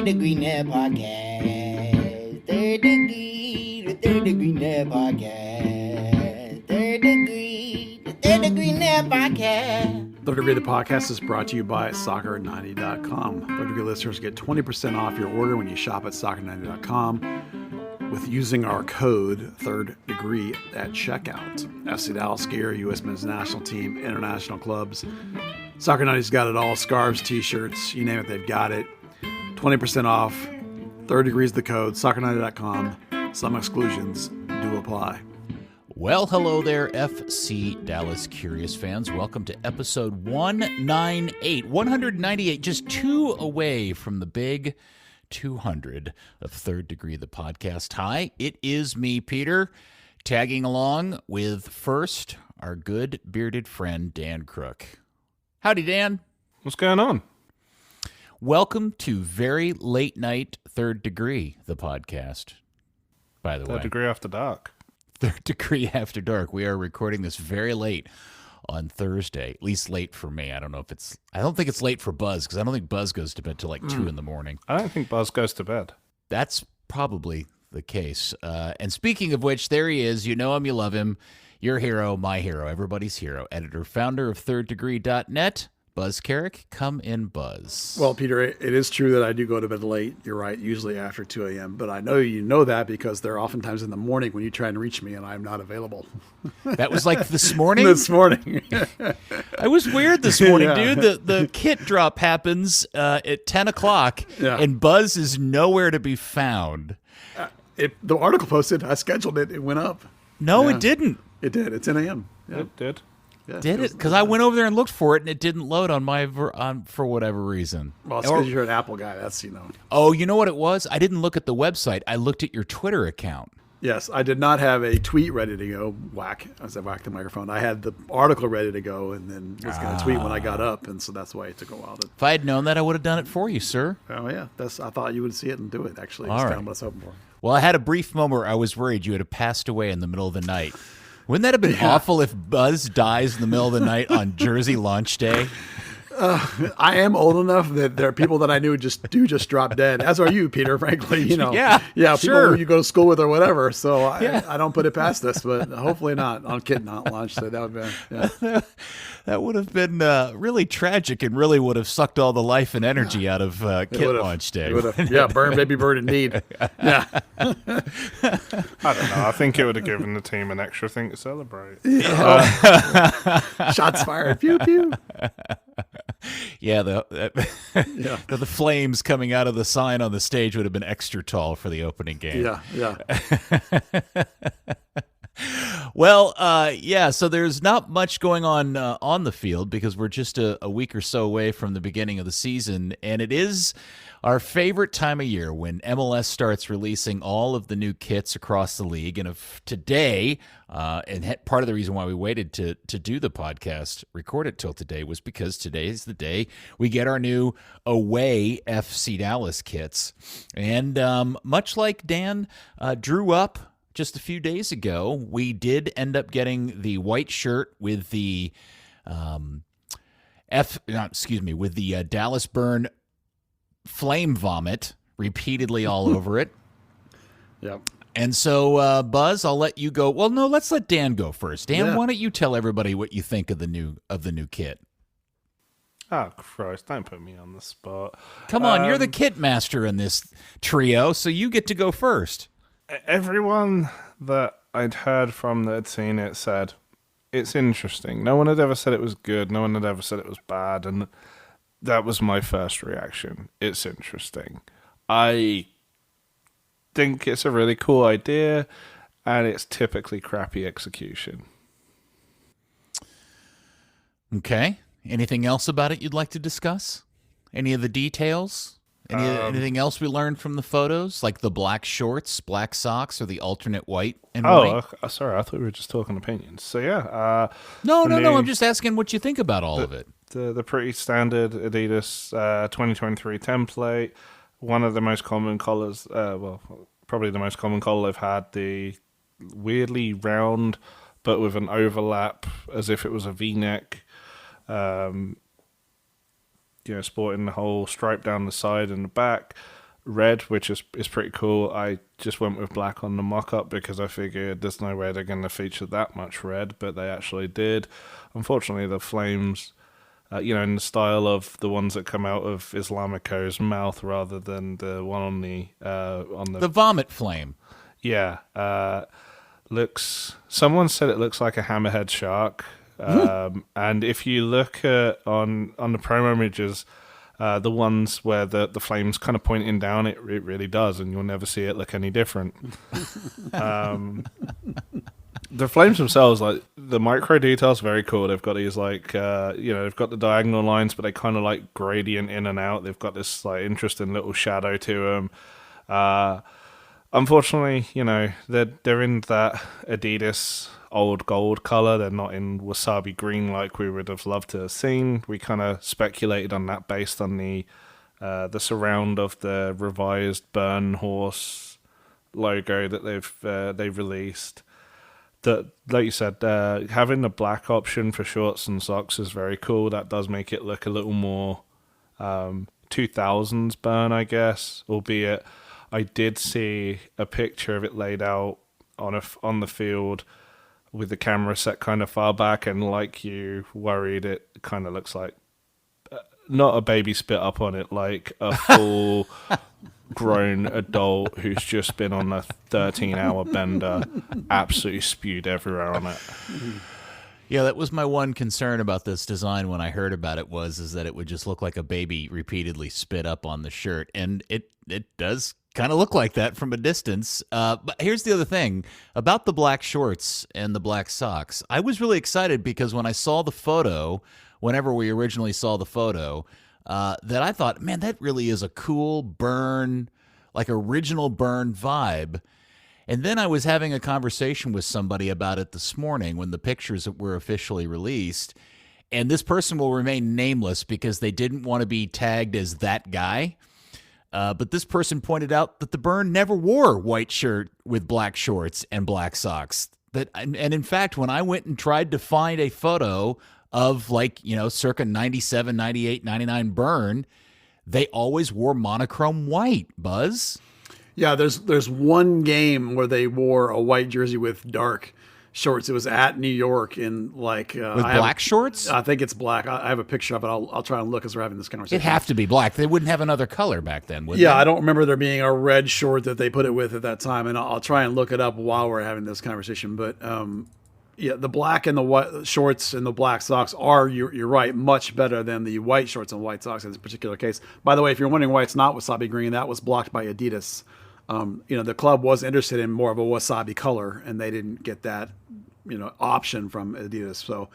Degree Net Podcast. Third Degree, the Third Degree Net Podcast. Third Degree, the Third Degree Net Podcast. Third Degree the Podcast is brought to you by soccer90.com. Third Degree listeners get 20% off your order when you shop at soccer90.com with using our code Third Degree at checkout. FC Dallas gear, U.S. men's national team, international clubs. Soccer 90's got it all. Scarves, t-shirts, you name it, they've got it. 20% off. Third Degree is the code. Soccer90.com. Some exclusions do apply. Well, hello there, FC Dallas Curious fans. Welcome to episode 198, just 2 away from the big 200 of Third Degree, the podcast. Hi, it is me, Peter, tagging along with first our good bearded friend, Dane Crooke. Howdy, Dan. What's going on? Welcome to very late night Third Degree, the podcast, by the way. Third Degree After Dark. Third Degree After Dark. We are recording this very late on Thursday, at least late for me. I don't think it's late for Buzz, because I don't think Buzz goes to bed till like 2 in the morning. I don't think Buzz goes to bed. That's probably the case. And speaking of which, there he is. You know him, you love him. Your hero, my hero, everybody's hero. Editor, founder of thirddegree.net, Buzz Carrick. Come in, Buzz. Well, Peter, it is true that I do go to bed late. You're right, usually after 2 a.m. But I know you know that because there are oftentimes in the morning when you try and reach me and I'm not available. That was like this morning? This morning. I was weird this morning, Yeah. dude. The kit drop happens at 10 o'clock, and Buzz is nowhere to be found. The article posted, I scheduled it, it went up. No, Yeah. it didn't. It did. It's 10 a.m. Yeah. It did. Yeah, Did it? Because I went over there and looked for it, and it didn't load on my for whatever reason. Well, it's because you're an Apple guy. That's, Oh, you know what it was? I didn't look at the website. I looked at your Twitter account. Yes, I did not have a tweet ready to go. As I whacked the microphone, I had the article ready to go, and then was going to tweet when I got up, and so that's why it took a while to. If I had known that, I would have done it for you, sir. Oh yeah, I thought you would see it and do it. Actually, All that's right. kind of what I was hoping for. Well, I had a brief moment where I was worried you had passed away in the middle of the night. Wouldn't that have been awful if Buzz dies in the middle of the night on Jersey launch day? I am old enough that there are people that I knew just drop dead, as are you, Peter, frankly, Yeah, people sure. you go to school with or whatever. So I don't put it past this, but hopefully not on kid not launch. So that would be, That would have been really tragic and really would have sucked all the life and energy out of kit launch day. Burn baby bird indeed. Yeah. I don't know. I think it would have given the team an extra thing to celebrate. Shots fired. Pew, pew. Yeah, the flames coming out of the sign on the stage would have been extra tall for the opening game. Yeah. Well, so there's not much going on the field because we're just a week or so away from the beginning of the season, and it is our favorite time of year when MLS starts releasing all of the new kits across the league. And if today, part of the reason why we waited to do the podcast, record it till today, was because today is the day we get our new away FC Dallas kits. And much like Dan drew up just a few days ago, we did end up getting the white shirt with the Dallas Burn flame vomit repeatedly all over it. Yep. And so, Buzz, I'll let you go. Well, no, let's let Dan go first. Dan, why don't you tell everybody what you think of the new kit? Oh, Christ, don't put me on the spot. Come on, you're the kit master in this trio, so you get to go first. Everyone that I'd heard from that had seen it said, it's interesting. No one had ever said it was good. No one had ever said it was bad. And that was my first reaction. It's interesting. I think it's a really cool idea, and it's typically crappy execution. Okay. Anything else about it you'd like to discuss? Any of the details? Anything else we learned from the photos, like the black shorts, black socks, or the alternate white and white? Oh, sorry. I thought we were just talking opinions. So, yeah. No. I'm just asking what you think about all of it. The pretty standard Adidas 2023 template. One of the most common colors, probably the most common color they've had, the weirdly round, but with an overlap as if it was a V-neck. Sporting the whole stripe down the side and the back. red, which is pretty cool. I just went with black on the mock-up because I figured there's no way they're going to feature that much red, but they actually did. Unfortunately, the flames, in the style of the ones that come out of Islamico's mouth rather than the one on the vomit flame. Yeah, someone said it looks like a hammerhead shark. And if you look at on the promo images, the ones where the flames kind of pointing down, it really does, and you'll never see it look any different. The flames themselves, like the micro details, very cool. They've got these they've got the diagonal lines, but they kind of like gradient in and out. They've got this like interesting little shadow to them. Unfortunately, they're in that Adidas old gold color. They're not in wasabi green like we would have loved to have seen. We kind of speculated on that based on the surround of the revised Burn Horse logo that they've released. That, like you said, having the black option for shorts and socks is very cool. That does make it look a little more 2000s Burn, I guess. Albeit, I did see a picture of it laid out on the field with the camera set kind of far back, and like you worried, it kind of looks like not a baby spit up on it, like a full grown adult who's just been on a 13-hour bender, absolutely spewed everywhere on it. Yeah, that was my one concern about this design when I heard about it is that it would just look like a baby repeatedly spit up on the shirt, and it does kind of look like that from a distance. But here's the other thing about the black shorts and the black socks. I was really excited because when I saw the photo, whenever we originally saw the photo, that I thought, man, that really is a cool Burn, like original Burn vibe. And then I was having a conversation with somebody about it this morning when the pictures were officially released. And this person will remain nameless because they didn't want to be tagged as that guy. But this person pointed out that the Burn never wore white shirt with black shorts and black socks. And in fact, when I went and tried to find a photo of circa 97, 98, 99 Burn, they always wore monochrome white, Buzz. Yeah, there's one game where they wore a white jersey with dark shorts. It was at New York in with black shorts. I think it's black. I have a picture of it. I'll try and look as we're having this conversation. It'd have to be black. They wouldn't have another color back then, would Yeah, they? I don't remember there being a red short that they put it with at that time, and I'll try and look it up while we're having this conversation. But yeah, the black and the white shorts and the black socks are, you're right, much better than the white shorts and white socks in this particular case. By the way, if you're wondering why it's not wasabi green, that was blocked by Adidas. The club was interested in more of a wasabi color, and they didn't get that, option from Adidas. So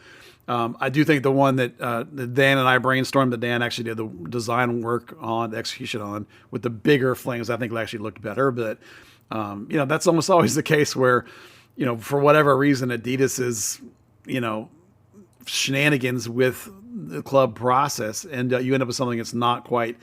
I do think the one that Dan and I brainstormed, that Dan actually did the design work on, the execution on, with the bigger flames, I think it actually looked better. But, that's almost always the case where, for whatever reason, Adidas is, shenanigans with the club process, and you end up with something that's not quite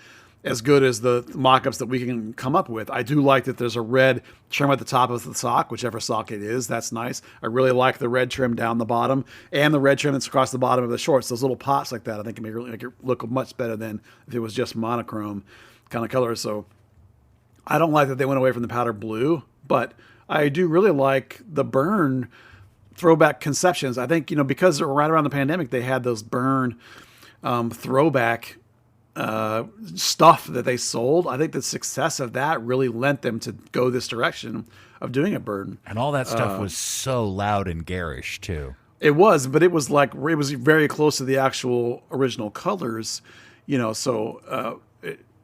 as good as the mock-ups that we can come up with. I do like that there's a red trim at the top of the sock, whichever sock it is. That's nice. I really like the red trim down the bottom and the red trim that's across the bottom of the shorts. Those little pots like that, I think can make it look much better than if it was just monochrome kind of color. So I don't like that they went away from the powder blue, but I do really like the Burn throwback conceptions. I think, because right around the pandemic, they had those Burn throwback stuff that they sold. I think the success of that really lent them to go this direction of doing a Burn. And all that stuff was so loud and garish too. It was, but it was very close to the actual original colors, so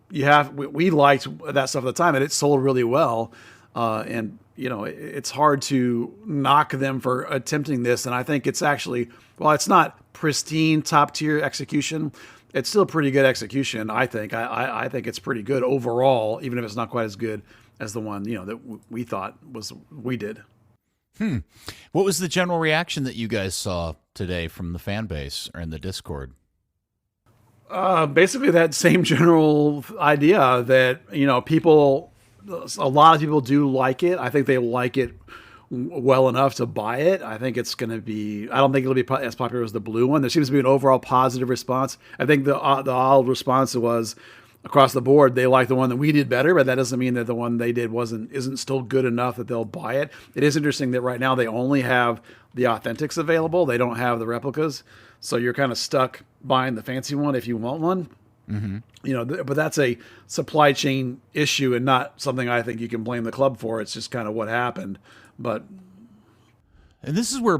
we liked that stuff at the time, and it sold really well. And it's hard to knock them for attempting this. And I think it's actually, while it's not pristine top tier execution, it's still pretty good execution. I think. I think it's pretty good overall, even if it's not quite as good as the one that we thought we did. What was the general reaction that you guys saw today from the fan base or in the Discord? Basically, that same general idea that a lot of people do like it. I think they like it well enough to buy it. I think it's going to be, I don't think it'll be as popular as the blue one. There seems to be an overall positive response. I think the odd response was, across the board, they like the one that we did better, but that doesn't mean that the one they did isn't still good enough that they'll buy it. It is interesting that right now they only have the authentics available. They don't have the replicas. So you're kind of stuck buying the fancy one if you want one. Mm-hmm. But that's a supply chain issue and not something I think you can blame the club for. It's just kind of what happened. And this is where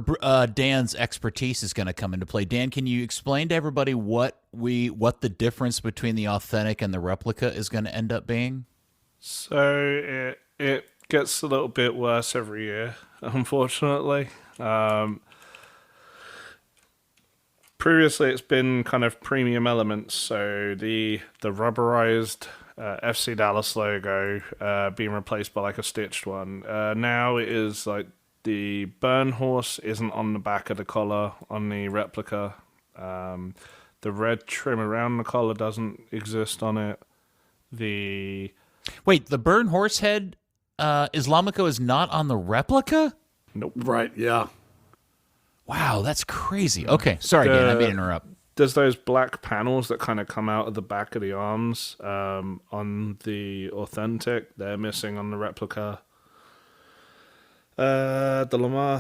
Dan's expertise is going to come into play. Dan, can you explain to everybody what the difference between the authentic and the replica is going to end up being? So it gets a little bit worse every year, unfortunately. Previously, it's been kind of premium elements, so the rubberized FC Dallas logo being replaced by like a stitched one. Now it is like the burn horse isn't on the back of the collar on the replica. The red trim around the collar doesn't exist on it. Wait, the burn horse head Islamico is not on the replica? Nope. Right, yeah. Wow, that's crazy. Okay, sorry, Dan, I didn't interrupt. There's those black panels that kind of come out of the back of the arms on the authentic. They're missing on the replica. The Lamar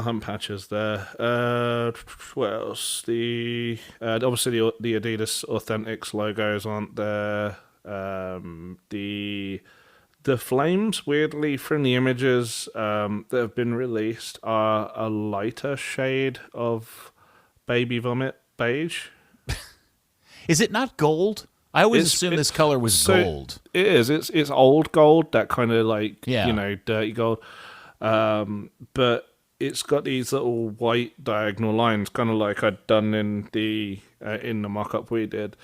Hunt patches there. What else? Obviously the Adidas Authentics logos aren't there. The flames, weirdly, from the images that have been released, are a lighter shade of baby vomit beige. Is it not gold? I always assumed this color was gold. It is. It's old gold, that kind of like, yeah. Dirty gold. But it's got these little white diagonal lines, kind of like I'd done in the mock-up we did.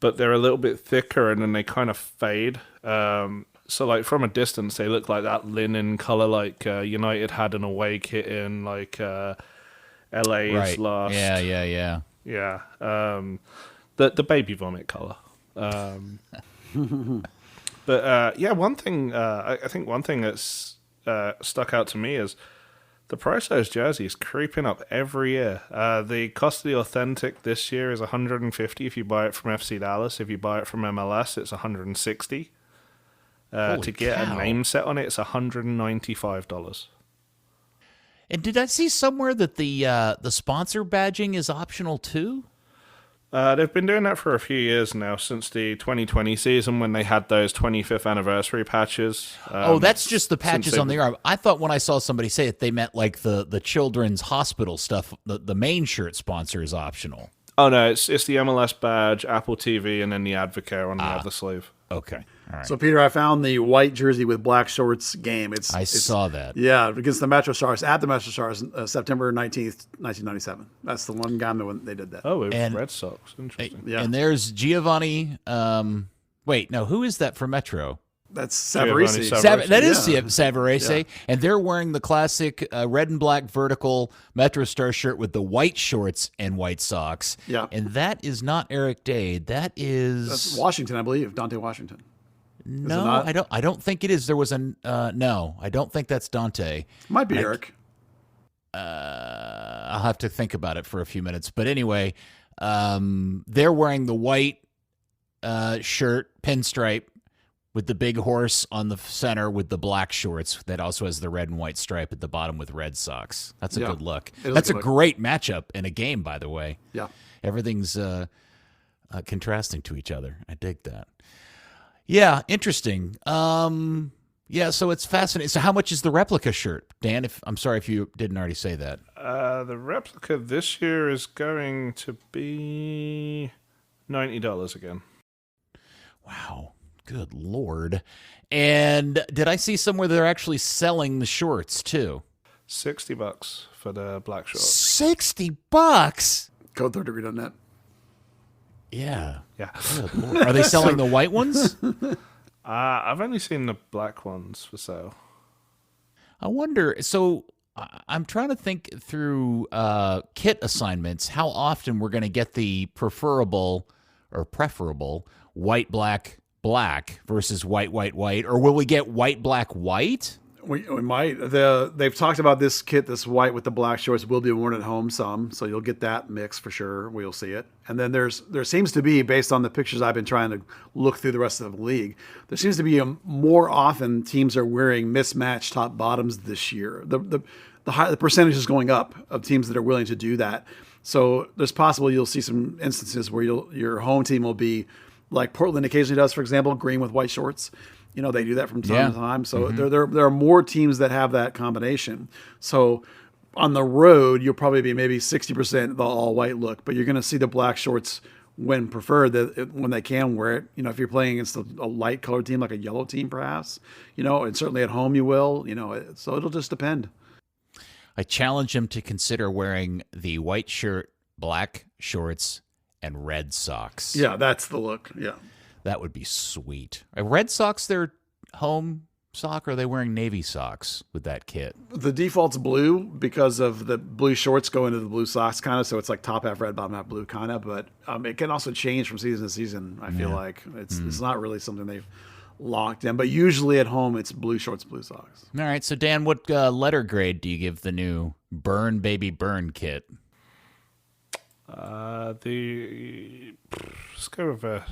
But they're a little bit thicker, and then they kind of fade. So, like, from a distance, they look like that linen color, like United had an away kit in, like LA's last. Yeah. Yeah. The baby vomit color. But one thing I think one thing that's stuck out to me is the price of those jerseys creeping up every year. The cost of the authentic this year is $150 if you buy it from FC Dallas. If you buy it from MLS, it's $160. To get a name set on it, it's $195. And did I see somewhere that the sponsor badging is optional too? They've been doing that for a few years now, since the 2020 season when they had those 25th anniversary patches. That's just the patches on the arm. I thought when I saw somebody say it, they meant like the children's hospital stuff. The main shirt sponsor is optional. Oh no, it's the MLS badge, Apple TV, and then the Advocare on the other sleeve. Okay. All right. So, Peter, I found the white jersey with black shorts game. I saw that. Yeah, against the Metro Stars, at the Metro Stars, September 19th, 1997. That's the one game when they did that. Oh, it was Red Sox. Interesting. Yeah. And there's Giovanni. Wait, no, who is that for Metro? That's Savarese. That is Savarese. Yeah. And they're wearing the classic red and black vertical Metro Star shirt with the white shorts and white socks. Yeah. And that is not Eric Dade. That's Washington, I believe. Dante Washington. No, I don't think it is. There was no, I don't think that's Dante. Might be Eric. I'll have to think about it for a few minutes. But anyway, they're wearing the white shirt, pinstripe, with the big horse on the center with the black shorts that also has the red and white stripe at the bottom with red socks. That's a good look. That's a great matchup in a game, by the way. Yeah. Everything's contrasting to each other. I dig that. Yeah, interesting. Yeah, so it's fascinating. So how much is the replica shirt, Dan? I'm sorry if you didn't already say that. The replica this year is going to be $90 again. Wow. Good Lord. And did I see somewhere they're actually selling the shorts too? $60 for the black shorts. $60? Code thirddegree.net. Yeah. Yeah. Good Lord. Are they selling the white ones? I've only seen the black ones for sale. I wonder. So I'm trying to think through kit assignments, how often we're going to get the preferable white, black, black versus white, white, white, or will we get white, black, white? We might. They've talked about this kit, this white with the black shorts, will be worn at home some, so you'll get that mix for sure. We'll see it. And then there seems to be, based on the pictures I've been trying to look through the rest of the league, there seems to be more often teams are wearing mismatched top bottoms this year. The percentage is going up of teams that are willing to do that. So there's possible you'll see some instances where your home team will be like Portland occasionally does, for example, green with white shorts. They do that from time to time. So there are more teams that have that combination. So on the road, you'll probably be maybe 60% the all white look, but you're going to see the black shorts when preferred, when they can wear it. If you're playing against a light colored team, like a yellow team, perhaps, and certainly at home you will, so it'll just depend. I challenge him to consider wearing the white shirt, black shorts, and red socks. Yeah, that's the look. Yeah. That would be sweet. Are Red Sox their home sock, or are they wearing Navy socks with that kit? The default's blue because of the blue shorts go into the blue socks kind of, so it's like top half red, bottom half blue kind of, but it can also change from season to season, I feel like. It's not really something they've locked in, but usually at home it's blue shorts, blue socks. All right, so Dan, what letter grade do you give the new Burn Baby Burn kit? Let's go with a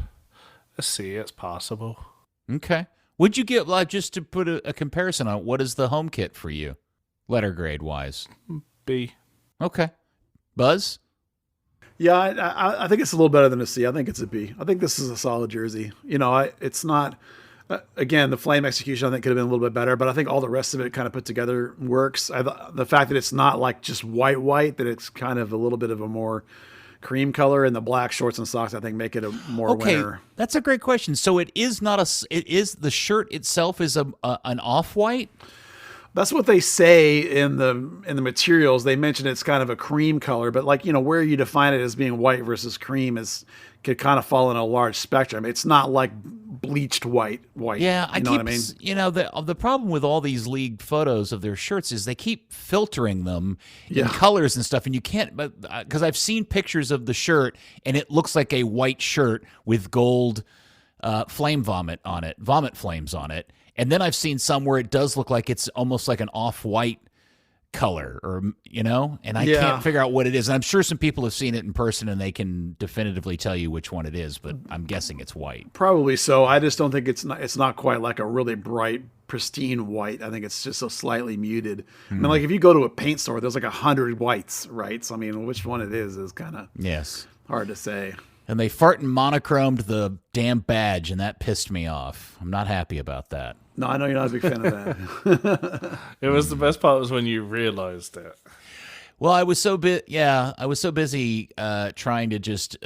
C. It's possible. Okay. Would you get, just to put a comparison on, what is the home kit for you, letter grade wise? B. Okay. Buzz? Yeah, I think it's a little better than a C. I think it's a B. I think this is a solid jersey. It's not. Again, the flame execution I think could have been a little bit better, but I think all the rest of it kind of put together works. The fact that it's not like just white, that it's kind of a little bit of a more cream color, and the black shorts and socks I think make it a more winter. That's a great question. So it is not the shirt itself is an off-white? That's what they say in the materials. They mention it's kind of a cream color, but where you define it as being white versus cream could kind of fall in a large spectrum. It's not like bleached white. Yeah, you know what I mean? The problem with all these league photos of their shirts is they keep filtering them in colors and stuff, and you can't. But because I've seen pictures of the shirt, and it looks like a white shirt with gold vomit flames on it. And then I've seen some where it does look like it's almost like an off-white color, and I can't figure out what it is. And I'm sure some people have seen it in person and they can definitively tell you which one it is, but I'm guessing it's white. Probably so. I just don't think it's not quite like a really bright, pristine white. I think it's just so slightly muted. I mean, like if you go to a paint store, there's like 100 whites, right? So I mean, which one it is kind of hard to say. And they fart and monochromed the damn badge, and that pissed me off. I'm not happy about that. No, I know you're not a big fan of that. It was the best part was when you realized it. Well, I was so busy trying to just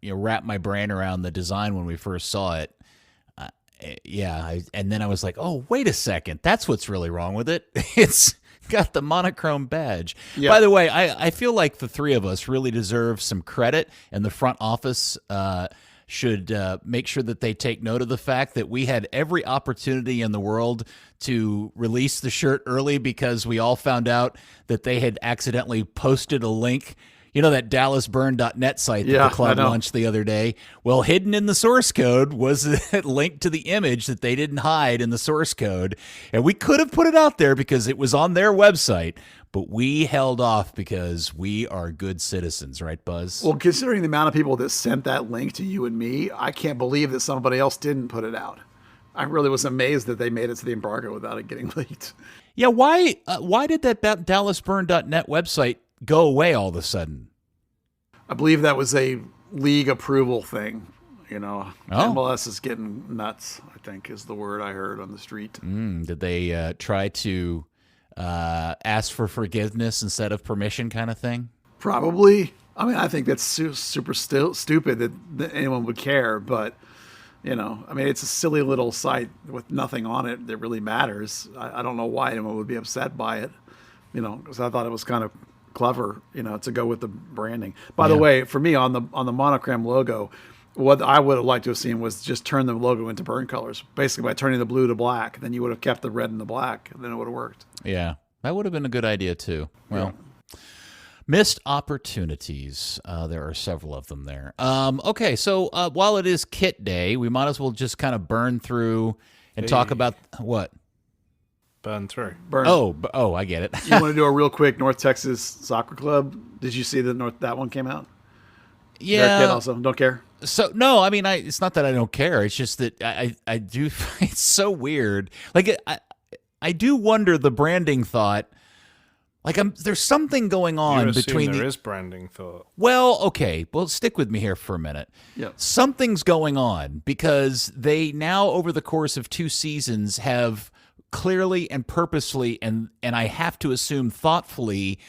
wrap my brain around the design when we first saw it. And then I was like, oh, wait a second, that's what's really wrong with it. It's got the monochrome badge. Yeah. By the way, I feel like the three of us really deserve some credit, and the front office should make sure that they take note of the fact that we had every opportunity in the world to release the shirt early because we all found out that they had accidentally posted a link. That DallasBurn.net site that the club launched the other day? Well, hidden in the source code was a link to the image that they didn't hide in the source code. And we could have put it out there because it was on their website, but we held off because we are good citizens, right, Buzz? Well, considering the amount of people that sent that link to you and me, I can't believe that somebody else didn't put it out. I really was amazed that they made it to the embargo without it getting leaked. Yeah, why did that DallasBurn.net website go away all of a sudden? I believe that was a league approval thing. MLS is getting nuts, I think is the word I heard on the street. Did they try to ask for forgiveness instead of permission kind of thing? Probably. I mean, I think that's super stupid that anyone would care, but it's a silly little site with nothing on it that really matters. I don't know why anyone would be upset by it, because I thought it was kind of clever, to go with the branding. By the way, for me on the monogram logo, what I would have liked to have seen was just turn the logo into burn colors. Basically, by turning the blue to black, then you would have kept the red and the black, and then it would have worked. Yeah, that would have been a good idea too. Well, missed opportunities. There are several of them there. Okay, so while it is Kit Day, we might as well just kind of burn through and talk about what. burn through. Burn. Oh, I get it. You want to do a real quick North Texas Soccer Club? Did you see that one came out? Yeah. Kid also don't care. So no, I mean, it's not that I don't care. It's just that I do. It's so weird. Like I do wonder the branding thought. Like there's something going on You assume between there is branding thought. Well, okay. Well, stick with me here for a minute. Yeah. Something's going on because they now, over the course of 2 seasons, have clearly and purposefully, and I have to assume thoughtfully,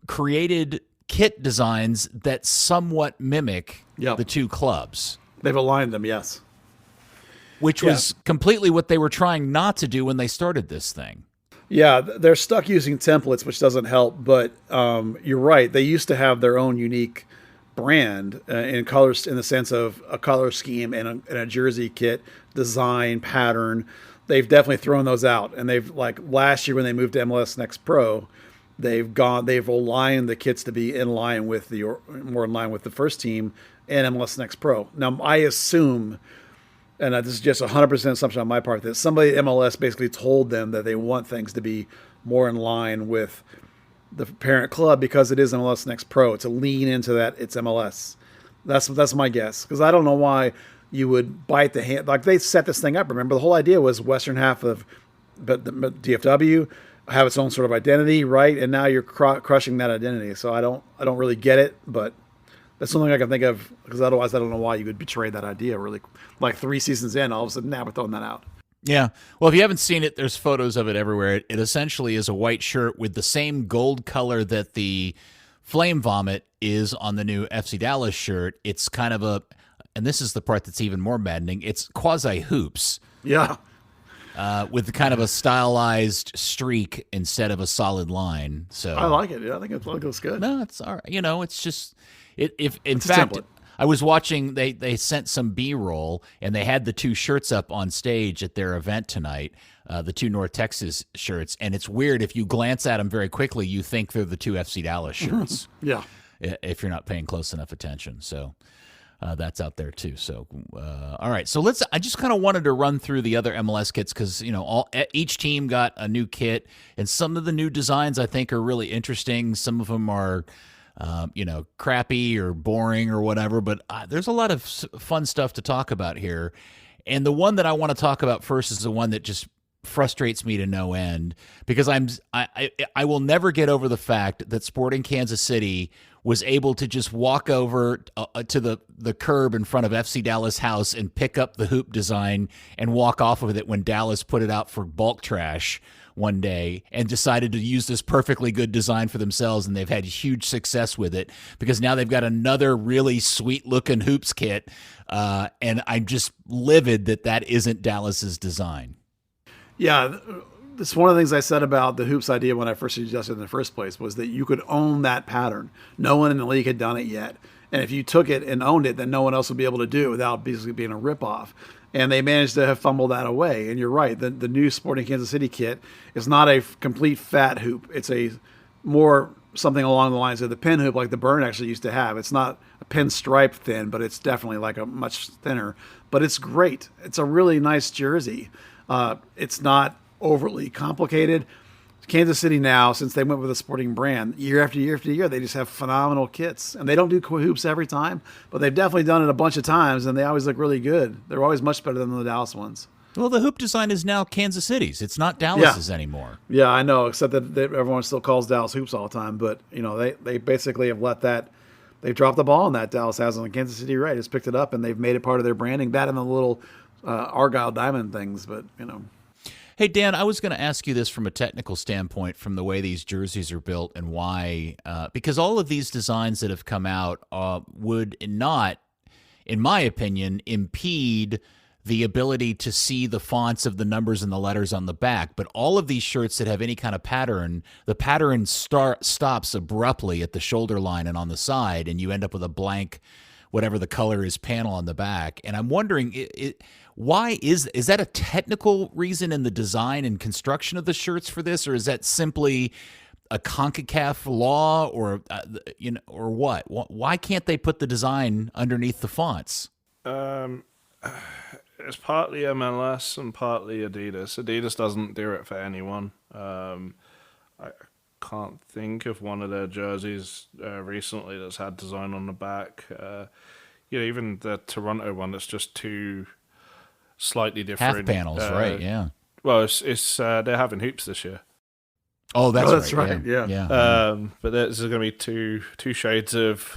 created kit designs that somewhat mimic the 2 clubs. They've aligned them, yes. Which was completely what they were trying not to do when they started this thing. Yeah, they're stuck using templates, which doesn't help. But you're right. They used to have their own unique brand in colors, in the sense of a color scheme and a jersey kit design pattern. They've definitely thrown those out. And they've, like last year when they moved to MLS Next Pro, they've aligned the kits to be more in line with the first team and MLS Next Pro. Now I assume, and this is just 100% assumption on my part, that somebody at MLS basically told them that they want things to be more in line with the parent club because it is MLS Next Pro. To lean into that, it's MLS. That's my guess, because I don't know why you would bite the hand. Like, they set this thing up. Remember, the whole idea was western half of the DFW have its own sort of identity, right? And now you're crushing that identity. So I don't really get it, but that's something I can think of, because otherwise I don't know why you would betray that idea, really. Like 3 seasons in, all of a sudden, now we're throwing that out. Yeah. Well, if you haven't seen it, there's photos of it everywhere. It essentially is a white shirt with the same gold color that the Flame Vomit is on the new FC Dallas shirt. It's kind of and this is the part that's even more maddening, it's quasi hoops. Yeah. With kind of a stylized streak instead of a solid line. So I like it. Yeah, I think it looks good. No, it's all right. It's just if in It's a fact template. I was watching, they sent some B-roll, and they had the 2 shirts up on stage at their event tonight, the 2 North Texas shirts, and it's weird, if you glance at them very quickly, you think they're the 2 FC Dallas shirts. Yeah. If you're not paying close enough attention. So that's out there too. So all right, so I just kind of wanted to run through the other MLS kits, because each team got a new kit, and some of the new designs I think are really interesting. Some of them are crappy or boring or whatever, but there's a lot of fun stuff to talk about here. And the one that I want to talk about first is the one that just frustrates me to no end, because I will never get over the fact that Sporting Kansas City was able to just walk over to the curb in front of FC Dallas House and pick up the hoop design and walk off with it when Dallas put it out for bulk trash one day, and decided to use this perfectly good design for themselves, and they've had huge success with it, because now they've got another really sweet looking hoops kit, and I'm just livid that isn't Dallas's design. Yeah, that's one of the things I said about the hoops idea when I first suggested it in the first place, was that you could own that pattern. No one in the league had done it yet, and if you took it and owned it, then no one else would be able to do it without basically being a ripoff. And they managed to have fumbled that away. And you're right, the new Sporting Kansas City kit is not a complete fat hoop. It's a more something along the lines of the pin hoop, like the Burn actually used to have. It's not a pinstripe thin, but it's definitely like a much thinner. But it's great. It's a really nice jersey. It's not overly complicated. Kansas City now, since they went with a Sporting brand, year after year after year, they just have phenomenal kits. And they don't do hoops every time, but they've definitely done it a bunch of times, and they always look really good. They're always much better than the Dallas ones. Well, the hoop design is now Kansas City's. It's not Dallas's anymore. Yeah, I know, except that everyone still calls Dallas hoops all the time. But, they basically have let that – they've dropped the ball on that. Dallas has on Kansas City, right? It's picked it up, and they've made it part of their branding. That and the little Argyle diamond things, but, Hey, Dan, I was going to ask you this from a technical standpoint, from the way these jerseys are built and why, because all of these designs that have come out would not, in my opinion, impede the ability to see the fonts of the numbers and the letters on the back. But all of these shirts that have any kind of pattern, the pattern stops abruptly at the shoulder line and on the side, and you end up with a blank, whatever the color is, panel on the back. And I'm wondering, why is that a technical reason in the design and construction of the shirts for this, or is that simply a CONCACAF law, or or what? Why can't they put the design underneath the fonts? it's partly MLS and partly Adidas. Adidas doesn't do it for anyone. I can't think of one of their jerseys recently that's had design on the back. Even the Toronto one that's just two slightly different half panels, right? Yeah. Well, it's they're having hoops this year. Oh, that's right. Yeah. But there's going to be two shades of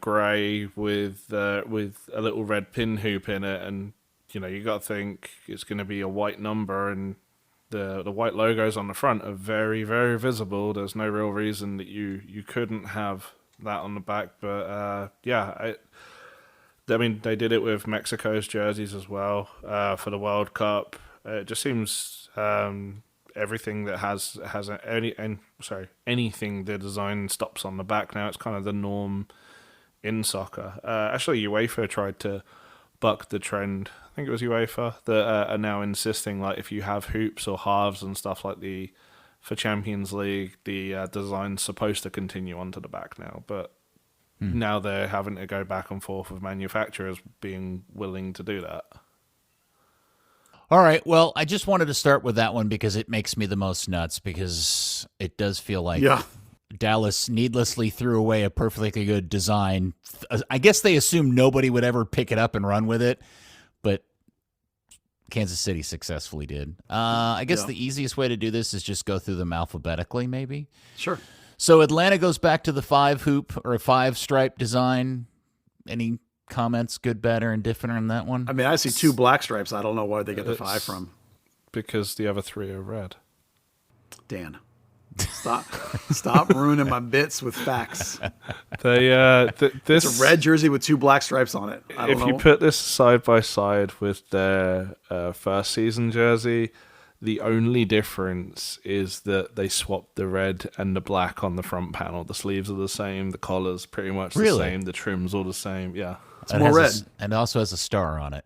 grey with a little red pin hoop in it, and you got to think it's going to be a white number, and the white logos on the front are very, very visible. There's no real reason that you couldn't have that on the back, but I mean, they did it with Mexico's jerseys as well for the World Cup. It just seems everything that has anything the design stops on the back now. It's kind of the norm in soccer. Actually, UEFA tried to buck the trend. I think it was UEFA that are now insisting, like, if you have hoops or halves and stuff like for Champions League, the design's supposed to continue onto the back now, but. Now they're having to go back and forth with manufacturers being willing to do that. All right. Well, I just wanted to start with that one because it makes me the most nuts, because it does feel like Dallas needlessly threw away a perfectly good design. I guess they assumed nobody would ever pick it up and run with it, but Kansas City successfully did. I guess the easiest way to do this is just go through them alphabetically, maybe. Sure. So Atlanta goes back to the 5-hoop or 5-stripe design. Any comments, good, bad, or indifferent on that one? I mean, I see 2 black stripes. I don't know where they get the 5 from. Because the other 3 are red. Dan, stop ruining my bits with facts. This It's a red jersey with 2 black stripes on it. I don't know. You put this side by side with their first season jersey, the only difference is that they swapped the red and the black on the front panel. The sleeves are the same. The collar's pretty much the same. The trim's all the same. Yeah. It's more red. And it also has a star on it.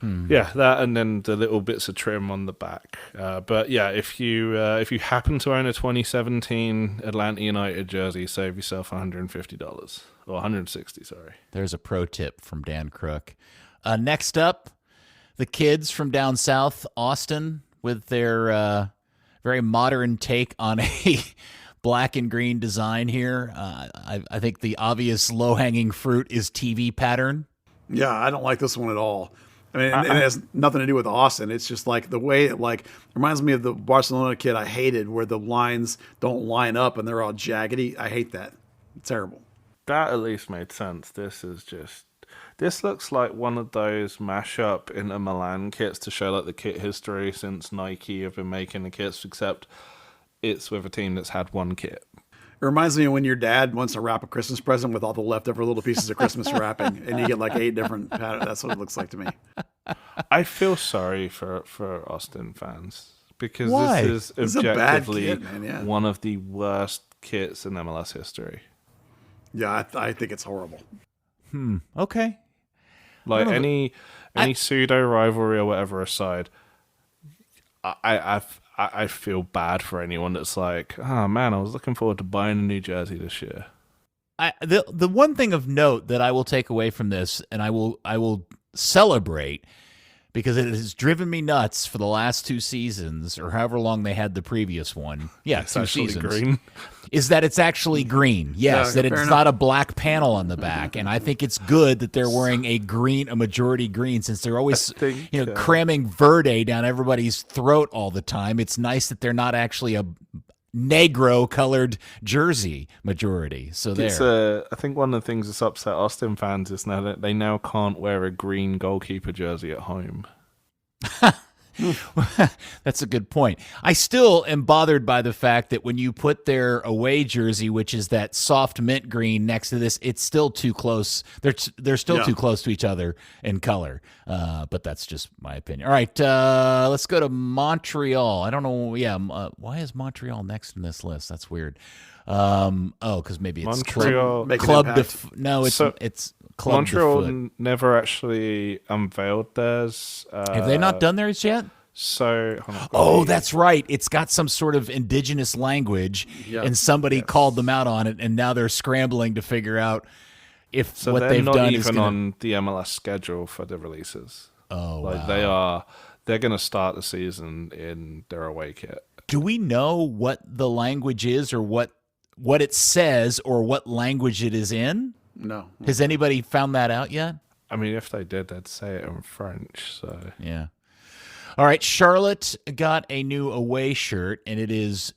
Yeah, that, and then the little bits of trim on the back. But yeah, if you happen to own a 2017 Atlanta United jersey, save yourself $150 or $160. Sorry. There's a pro tip from Dan Crooke. Next up, the kids from down south, Austin, with their very modern take on a black and green design here. I think the obvious low-hanging fruit is TV pattern. Yeah, I don't like this one at all. I mean, and it has nothing to do with Austin. It's just like the way it reminds me of the Barcelona kit I hated, where the lines don't line up and they're all jaggedy. I hate that. It's terrible. That at least made sense. This looks like one of those mashup Inter Milan kits to show like the kit history since Nike have been making the kits, except it's with a team that's had one kit. It reminds me of when your dad wants to wrap a Christmas present with all the leftover little pieces of Christmas wrapping, and you get like 8 different patterns. That's what it looks like to me. I feel sorry for Austin fans because Why? this is This is a bad objectively kit, man, yeah. one of the worst kits in MLS history. Yeah, I think it's horrible. Okay. Like any pseudo rivalry or whatever aside, I feel bad for anyone that's like, oh man, I was looking forward to buying a new jersey this year. The one thing of note that I will take away from this, and I will celebrate, because it has driven me nuts for the last 2 seasons, or however long they had the previous one. Yeah, It's 2 actually seasons. green. Is that it's actually green. Yes, Yeah, that fair it's enough. not a black panel on the back. And I think it's good that they're wearing a majority green, since they're always cramming Verde down everybody's throat all the time. It's nice that they're not actually a negro colored jersey majority. So there. I think one of the things that's upset Austin fans is now that they now can't wear a green goalkeeper jersey at home. That's a good point. I still am bothered by the fact that when you put their away jersey, which is that soft mint green, next to this, it's still too close. They're still too close to each other in color. But that's just my opinion. All right, let's go to Montreal. I don't know. Yeah, why is Montreal next in this list? That's weird. Because maybe it's Montreal Club it's Club Montreal de Foot. never actually unveiled theirs. Have they not done theirs yet? So, oh, that's right. It's got some sort of indigenous language, and somebody called them out on it, and now they're scrambling to figure out if what they've done is even on the MLS schedule for the releases. Oh, Like wow. they're going to start the season in their away kit. Do we know what the language is or what it says or what language it is in? No. Has anybody found that out yet? I mean, if they did, they'd say it in French. So Yeah. All right, Charlotte got a new away shirt, and it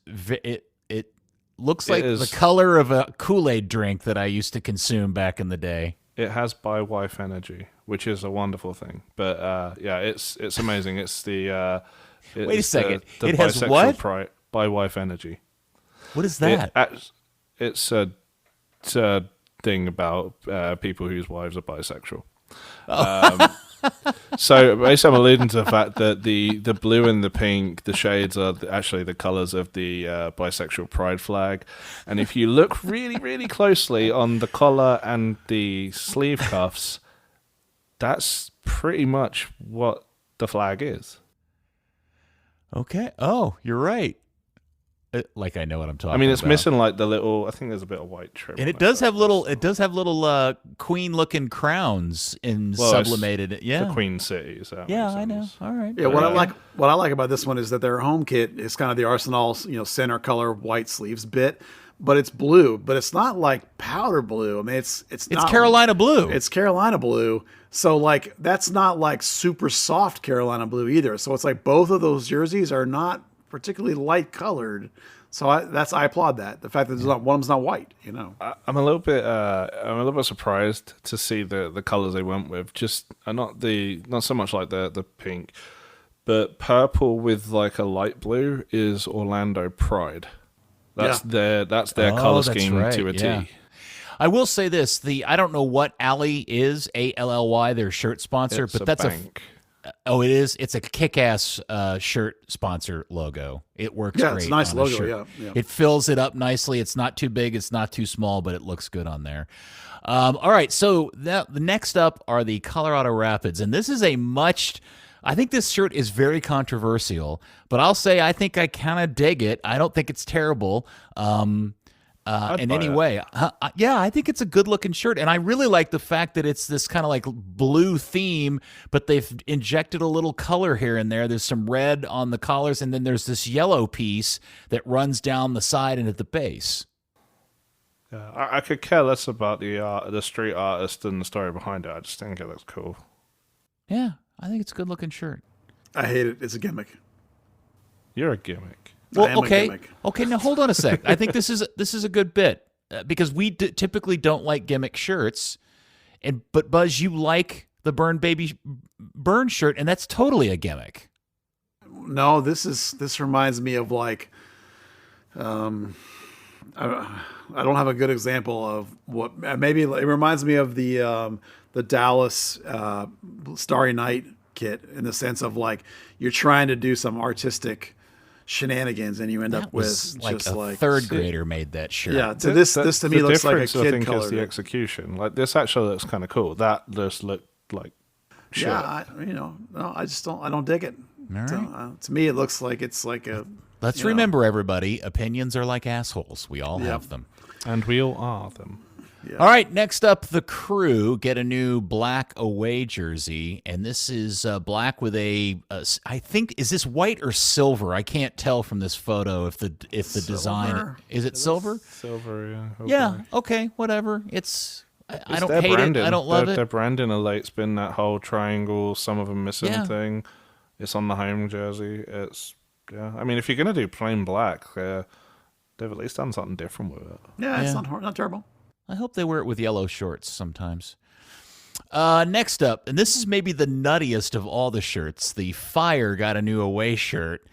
looks like the color of a Kool-Aid drink that I used to consume back in the day. it has by wife energy, which is a wonderful thing. But yeah, it's amazing. It's the Wait a second. The It has bisexual what? pride by wife energy. What is that? It's a thing about people whose wives are bisexual. So basically, I'm alluding to the fact that the blue and the pink, the shades are actually the colors of the bisexual pride flag. And if you look really, really closely on the collar and the sleeve cuffs, that's pretty much what the flag is. Okay. Oh, you're right. Like I know what I'm talking about. I mean, it's missing like the little. I think there's a bit of white trim. And on it does have little. It does have little queen-looking crowns sublimated. Yeah, the Queen City. So yeah, I know. All right. Yeah, what I like about this one is that their home kit is kind of the Arsenal, center color white sleeves bit, but it's blue, but it's not like powder blue. I mean, it's not Carolina blue. It's Carolina blue. So like that's not like super soft Carolina blue either. So it's like both of those jerseys are not particularly light colored. So I applaud that. The fact that one of them's not white, I'm a little bit surprised to see the colors they went with. Just not so much like the pink, but purple with like a light blue is Orlando Pride. That's their color scheme to a T. Yeah. I will say this: I don't know what Alley is, ALLY, their shirt sponsor, but that's bank. It is. It's a kick-ass shirt sponsor logo. It works great. Yeah, it's a nice on a logo, shirt. yeah. It fills it up nicely. It's not too big. It's not too small, but it looks good on there. All right, so the next up are the Colorado Rapids, and this is I think this shirt is very controversial, but I'll say I think I kind of dig it. I don't think it's terrible. In any way. Yeah, I think it's a good-looking shirt, and I really like the fact that it's this kind of like blue theme, but they've injected a little color here and there. There's some red on the collars, and then there's this yellow piece that runs down the side and at the base. Yeah, I could care less about the street artist and the story behind it. I just think it looks cool. Yeah, I think it's a good-looking shirt. I hate it. It's a gimmick. You're a gimmick. Well, okay. Now hold on a sec. I think this is a good bit because we typically don't like gimmick shirts, but Buzz, you like the Burn shirt, and that's totally a gimmick. No, this reminds me of like, I don't have a good example of what. Maybe it reminds me of the Dallas Starry Night kit in the sense of like you're trying to do some artistic shenanigans and you end up with like just a third grader made that shirt. Yeah, to this to me looks like a kid I think colored is the execution. Like this actually looks kind of cool. That just looked like shit. Yeah, I don't dig it. All right. To me, it looks like it's like a. Let's remember, everybody, opinions are like assholes. We all have them. And we all are them. Yeah. All right, next up, the Crew get a new black away jersey, and this is black with I think, is this white or silver? I can't tell from this photo if the design is it silver? Silver, yeah. Okay. Yeah, okay, whatever. I don't their hate branding. it. I don't love it. Their branding of late's been that whole triangle, some of them missing thing. It's on the home jersey. I mean, if you're gonna do plain black, they've at least done something different with it. Yeah, it's not terrible. I hope they wear it with yellow shorts sometimes. Next up, and this is maybe the nuttiest of all the shirts, the Fire got a new away shirt.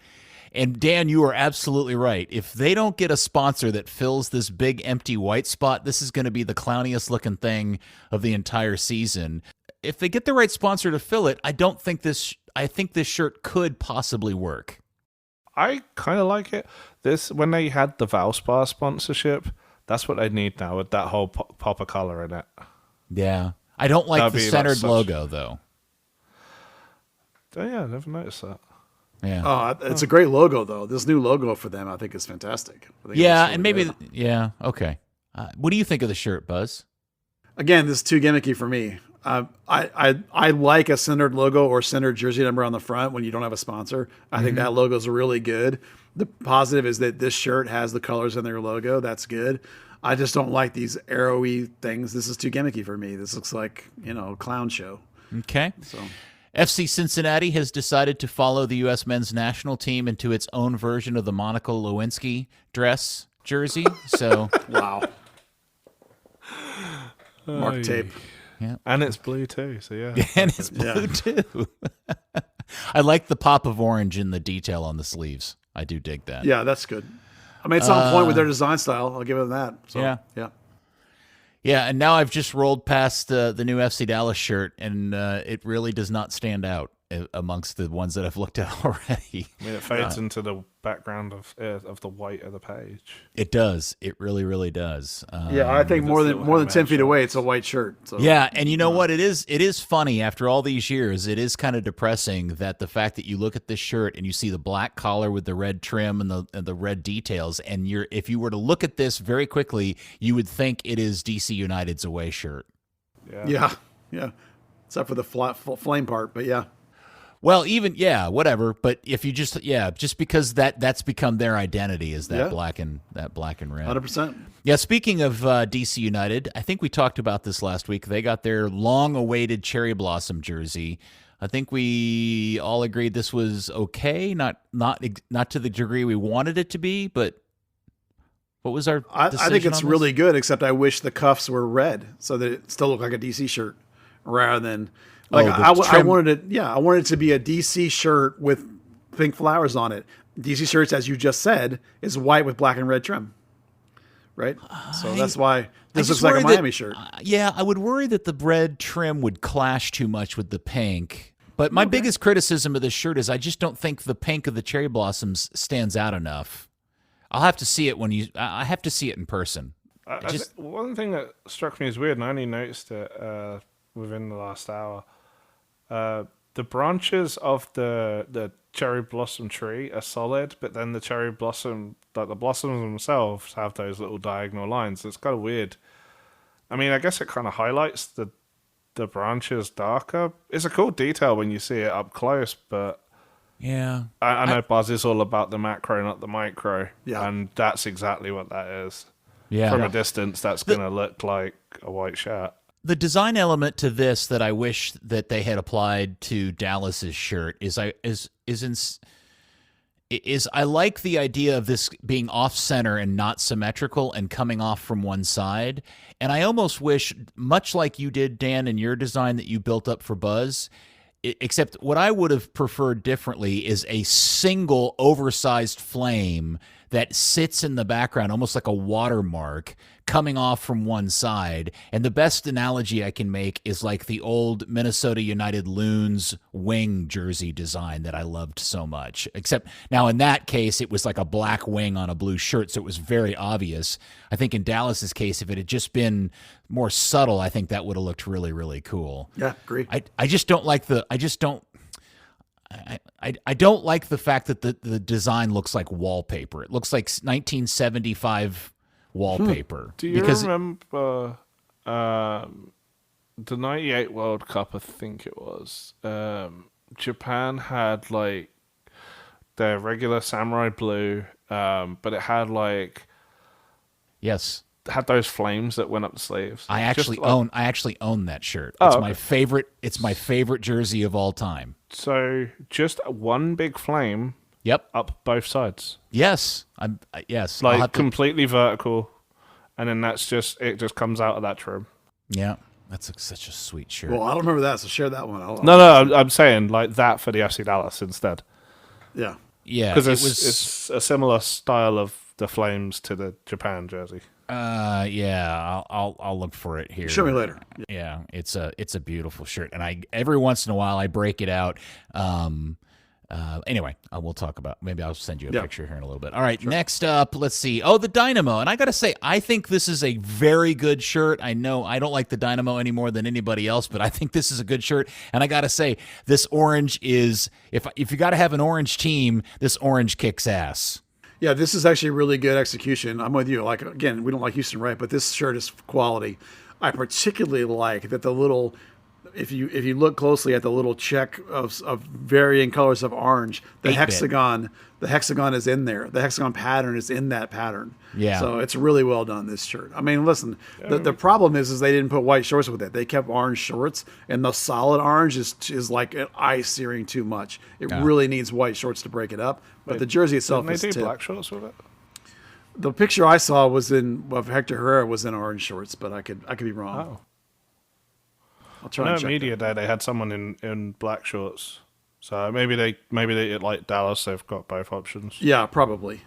And Dan, you are absolutely right. If they don't get a sponsor that fills this big empty white spot, this is going to be the clowniest looking thing of the entire season. If they get the right sponsor to fill it, I think this shirt could possibly work. I kind of like it. When they had the Valspar sponsorship, that's what they need now with that whole pop of color in it. Yeah. I don't like the centered logo, though. Oh, yeah, I never noticed that. Yeah. It's a great logo, though. This new logo for them, I think, is fantastic. Yeah, and maybe, okay. What do you think of the shirt, Buzz? Again, this is too gimmicky for me. I like a centered logo or centered jersey number on the front when you don't have a sponsor. I think that logo is really good. The positive is that this shirt has the colors in their logo. That's good. I just don't like these arrowy things. This is too gimmicky for me. This looks like, a clown show. Okay. So FC Cincinnati has decided to follow the U.S. men's national team into its own version of the Monica Lewinsky dress jersey. So wow. Mark tape. Yeah. And it's blue too, so yeah. And it's blue too. I like the pop of orange in the detail on the sleeves. I do dig that. Yeah, that's good. I mean, it's on point with their design style. I'll give them that. So, yeah. Yeah, and now I've just rolled past the new FC Dallas shirt, and it really does not stand out amongst the ones that I've looked at already. I mean, it fades into the background of the white of the page. It does. It really, really does. I think more than 10 feet away, it's a white shirt. So. Yeah, and you know what? It is funny after all these years. It is kind of depressing that the fact that you look at this shirt and you see the black collar with the red trim and the red details, and if you were to look at this very quickly, you would think it is DC United's away shirt. Yeah. Except for the flame part, but yeah. Well, whatever. But if you just because that's become their identity is that black and red. 100%. Yeah. Speaking of DC United, I think we talked about this last week. They got their long-awaited cherry blossom jersey. I think we all agreed this was okay, not to the degree we wanted it to be, but what was our? I think it's really good. Except I wish the cuffs were red so that it still looked like a DC shirt rather than. I wanted it. I wanted it to be a DC shirt with pink flowers on it. DC shirts, as you just said, is white with black and red trim, right? So that's why this looks like a Miami shirt. I would worry that the red trim would clash too much with the pink. But my biggest criticism of this shirt is I just don't think the pink of the cherry blossoms stands out enough. I'll have to see it I have to see it in person. One thing that struck me as weird, and I only noticed it within the last hour. The branches of the cherry blossom tree are solid, but then the cherry blossom, like the blossoms themselves, have those little diagonal lines. It's kind of weird. I mean, I guess it kind of highlights the branches darker. It's a cool detail when you see it up close, but yeah, I know Buzz is all about the macro, not the micro, yeah, and that's exactly what that is. Yeah, from a distance, that's going to look like a white shirt. The design element to this that I wish that they had applied to Dallas's shirt is I like the idea of this being off center and not symmetrical and coming off from one side. And I almost wish, much like you did, Dan, in your design that you built up for Buzz, except what I would have preferred differently is a single oversized flame that sits in the background, almost like a watermark, coming off from one side. And the best analogy I can make is like the old Minnesota United Loons wing jersey design that I loved so much. Except now in that case, it was like a black wing on a blue shirt, so it was very obvious. I think in Dallas's case, if it had just been more subtle, I think that would have looked really, really cool. Yeah, agree. I just don't like I don't like the fact that the design looks like wallpaper. It looks like 1975 wallpaper. Do you remember the 98 World Cup, I think it was? Japan had like their regular samurai blue, but it had like... Yes. Had those flames that went up the sleeves. I actually own that shirt. It's my favorite. It's my favorite jersey of all time. So just one big flame. Yep. Up both sides. Yes. Yes. Like completely vertical, and then it just comes out of that trim. Yeah. That's such a sweet shirt. Well, I don't remember that, so share that one. No, I'm saying like that for the FC Dallas instead. Yeah. Yeah. Because it's a similar style of the flames to the Japan jersey. Yeah, I'll look for it here. Show me later. Yeah, it's a beautiful shirt, and every once in a while I break it out. Anyway, we'll talk about. Maybe I'll send you a picture here in a little bit. All right, Next up, let's see. Oh, the Dynamo, and I gotta say, I think this is a very good shirt. I know I don't like the Dynamo any more than anybody else, but I think this is a good shirt. And I gotta say, this orange is if you gotta have an orange team, this orange kicks ass. Yeah, this is actually really good execution. I'm with you. Like, again, we don't like Houston, right? But this shirt is quality. I particularly like that the little if you look closely at the little check of varying colors of orange, the 8-bit. hexagon is in there. The hexagon pattern is in that pattern. Yeah. So it's really well done, this shirt. I mean, listen, the problem is they didn't put white shorts with it. They kept orange shorts, and the solid orange is like an eye searing too much. It really needs white shorts to break it up. But the jersey itself Didn't is they do tip. black shorts with it? The picture I saw of Hector Herrera was in orange shorts, but I could be wrong. Oh. I'll try I know and check media that. day they had someone in black shorts. So maybe they like Dallas, they've got both options. Yeah, probably.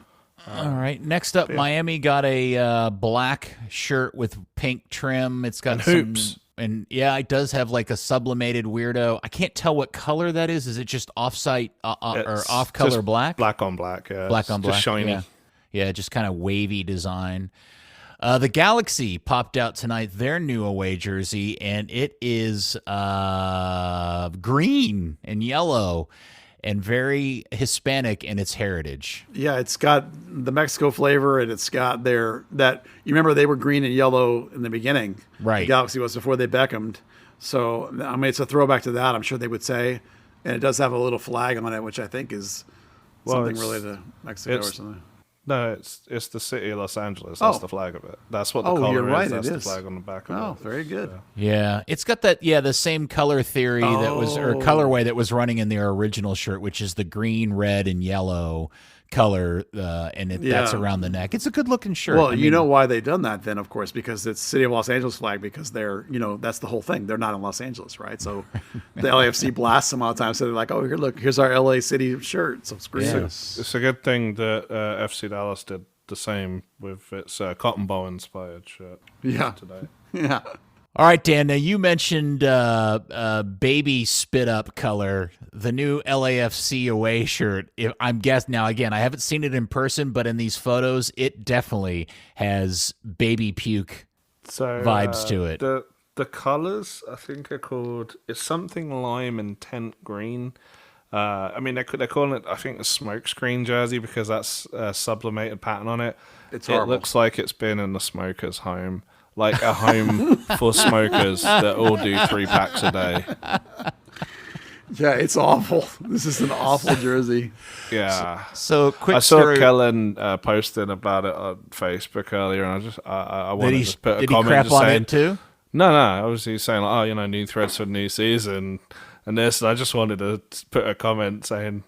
All right. Next up, Miami got a black shirt with pink trim. It's got And hoops. And yeah, it does have like a sublimated weirdo. I can't tell what color that is. Is it just off-site or It's off-color just black? Black on black, yeah. Black It's on black. Just shiny. Yeah. Yeah, just kind of wavy design. The Galaxy popped out tonight, their new away jersey, and it is green and yellow and very Hispanic in its heritage. Yeah, it's got the Mexico flavor, and it's got you remember they were green and yellow in the beginning. Right. The Galaxy was before they Beckhamed. So, I mean, it's a throwback to that, I'm sure they would say. And it does have a little flag on it, which I think is something related to Mexico or something. No, it's the city of Los Angeles. That's the flag of it. That's what the color you're right, is. That's it the is. flag on the back of it. Oh, very good. Yeah, it's got that. Yeah, the same color theory that was or colorway that was running in their original shirt, which is the green, red, and yellow color, and that's around the neck. It's a good looking shirt. Well, you know why they done that then, of course, because it's City of Los Angeles flag, because they're, that's the whole thing. They're not in Los Angeles, right? So the LAFC blasts them all the time. So they're like, oh, here, look, here's our LA City shirt. So it's green. Yes. It's a good thing that FC Dallas did the same with its Cotton Bowl inspired shirt. Yeah. Today. Yeah. All right, Dan. Now you mentioned baby spit up color, the new LAFC away shirt. I'm guessing now. Again, I haven't seen it in person, but in these photos, it definitely has baby puke vibes to it. The colors I think are called it's something lime and tent green. I mean, they're calling it, I think, a smoke screen jersey because that's a sublimated pattern on it. It's It horrible. looks like it's been in the smoker's home, like a home for smokers that all do 3 packs a day. Yeah, it's awful. This is an awful jersey. Yeah. So quick I saw story. Kellen posting about it on Facebook earlier, and I wanted to put a Did he comment crap just on saying, it too? No, obviously saying like, new threads for the new season and this. And I just wanted to put a comment saying,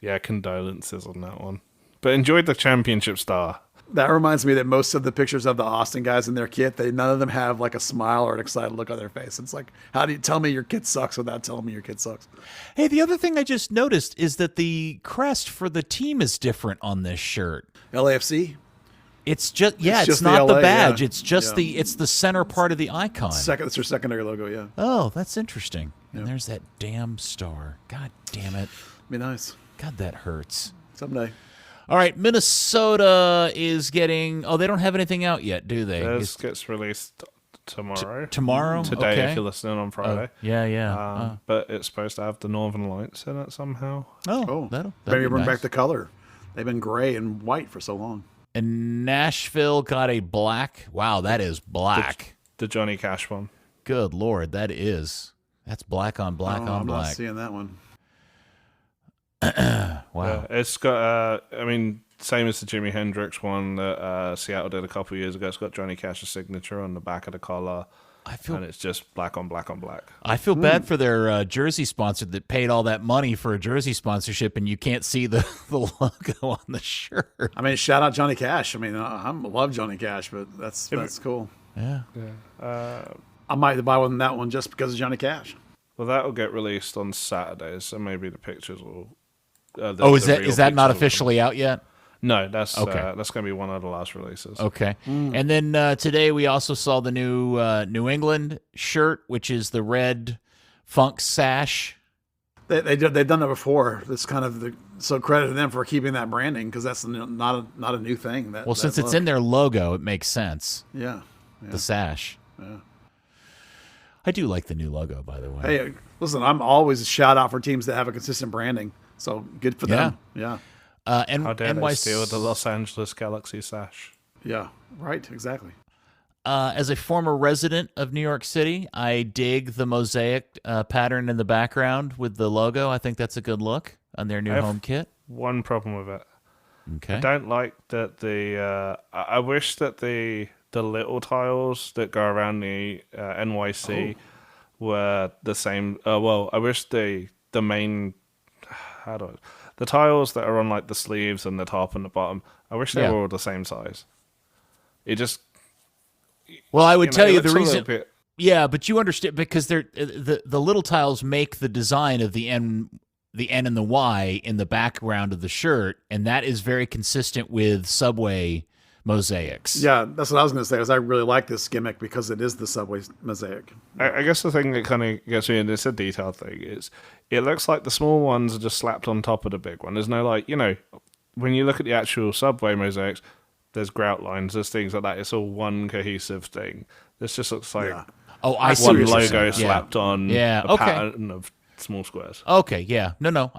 yeah, condolences on that one. But enjoyed the championship star. That reminds me that most of the pictures of the Austin guys in their kit, none of them have like a smile or an excited look on their face. It's like, how do you tell me your kit sucks without telling me your kit sucks? Hey, the other thing I just noticed is that the crest for the team is different on this shirt. LAFC? It's just It's it's just not the the LA, badge. yeah. It's just it's the center part of the icon. It's their secondary logo, yeah. Oh, that's interesting. And there's that damn star. God damn it. Be nice. God, that hurts. Someday. All right, Minnesota is getting. Oh, they don't have anything out yet, do they? This gets released tomorrow. Tomorrow? Today, Okay. if you're listening on Friday. Yeah. But it's supposed to have the Northern Lights in it somehow. Oh, that'll Maybe be bring nice. back the color. They've been gray and white for so long. And Nashville got a black. Wow, that is black. The Johnny Cash one. Good Lord, that's black on black on I'm not black. seeing that one. Wow. Yeah, it's got, same as the Jimi Hendrix one that Seattle did a couple of years ago. It's got Johnny Cash's signature on the back of the collar. And it's just black on black on black. I feel bad for their jersey sponsor that paid all that money for a jersey sponsorship, and you can't see the logo on the shirt. I mean, shout out Johnny Cash. I mean, I love Johnny Cash, but that's cool. Yeah. I might buy that one just because of Johnny Cash. Well, that'll get released on Saturday, so maybe the pictures will. Is that not officially out yet? No, that's Okay. That's going to be one of the last releases. Okay. And then today we also saw the new New England shirt, which is the red funk sash. They've done that before. That's kind of so credit to them for keeping that branding, because that's not a new thing. Since it's in their logo, it makes sense. Yeah. The sash. Yeah. I do like the new logo, by the way. Hey, listen, I'm always a shout out for teams that have a consistent branding. So good for them. Yeah. And How dare they NYC steal the Los Angeles Galaxy sash? Yeah. Right. Exactly. as a former resident of New York City, I dig the mosaic pattern in the background with the logo. I think that's a good look on their new home kit. One problem with it. Okay. I don't like that I wish that the little tiles that go around the NYC were the same. I wish the main the tiles that are on like the sleeves and the top and the bottom. I wish they were all the same size. It just. Well, I would tell you the reason. Yeah, but you understand because they're the little tiles make the design of the N and the Y in the background of the shirt, and that is very consistent with Subway mosaics. Yeah, that's what I was going to say. I really like this gimmick because it is the Subway mosaic. I guess the thing that kind of gets me, and it's a detail thing, is it looks like the small ones are just slapped on top of the big one. There's no when you look at the actual Subway mosaics, there's grout lines, there's things like that. It's all one cohesive thing. This just looks like I see one logo slapped on a pattern of small squares. Okay, yeah. No, now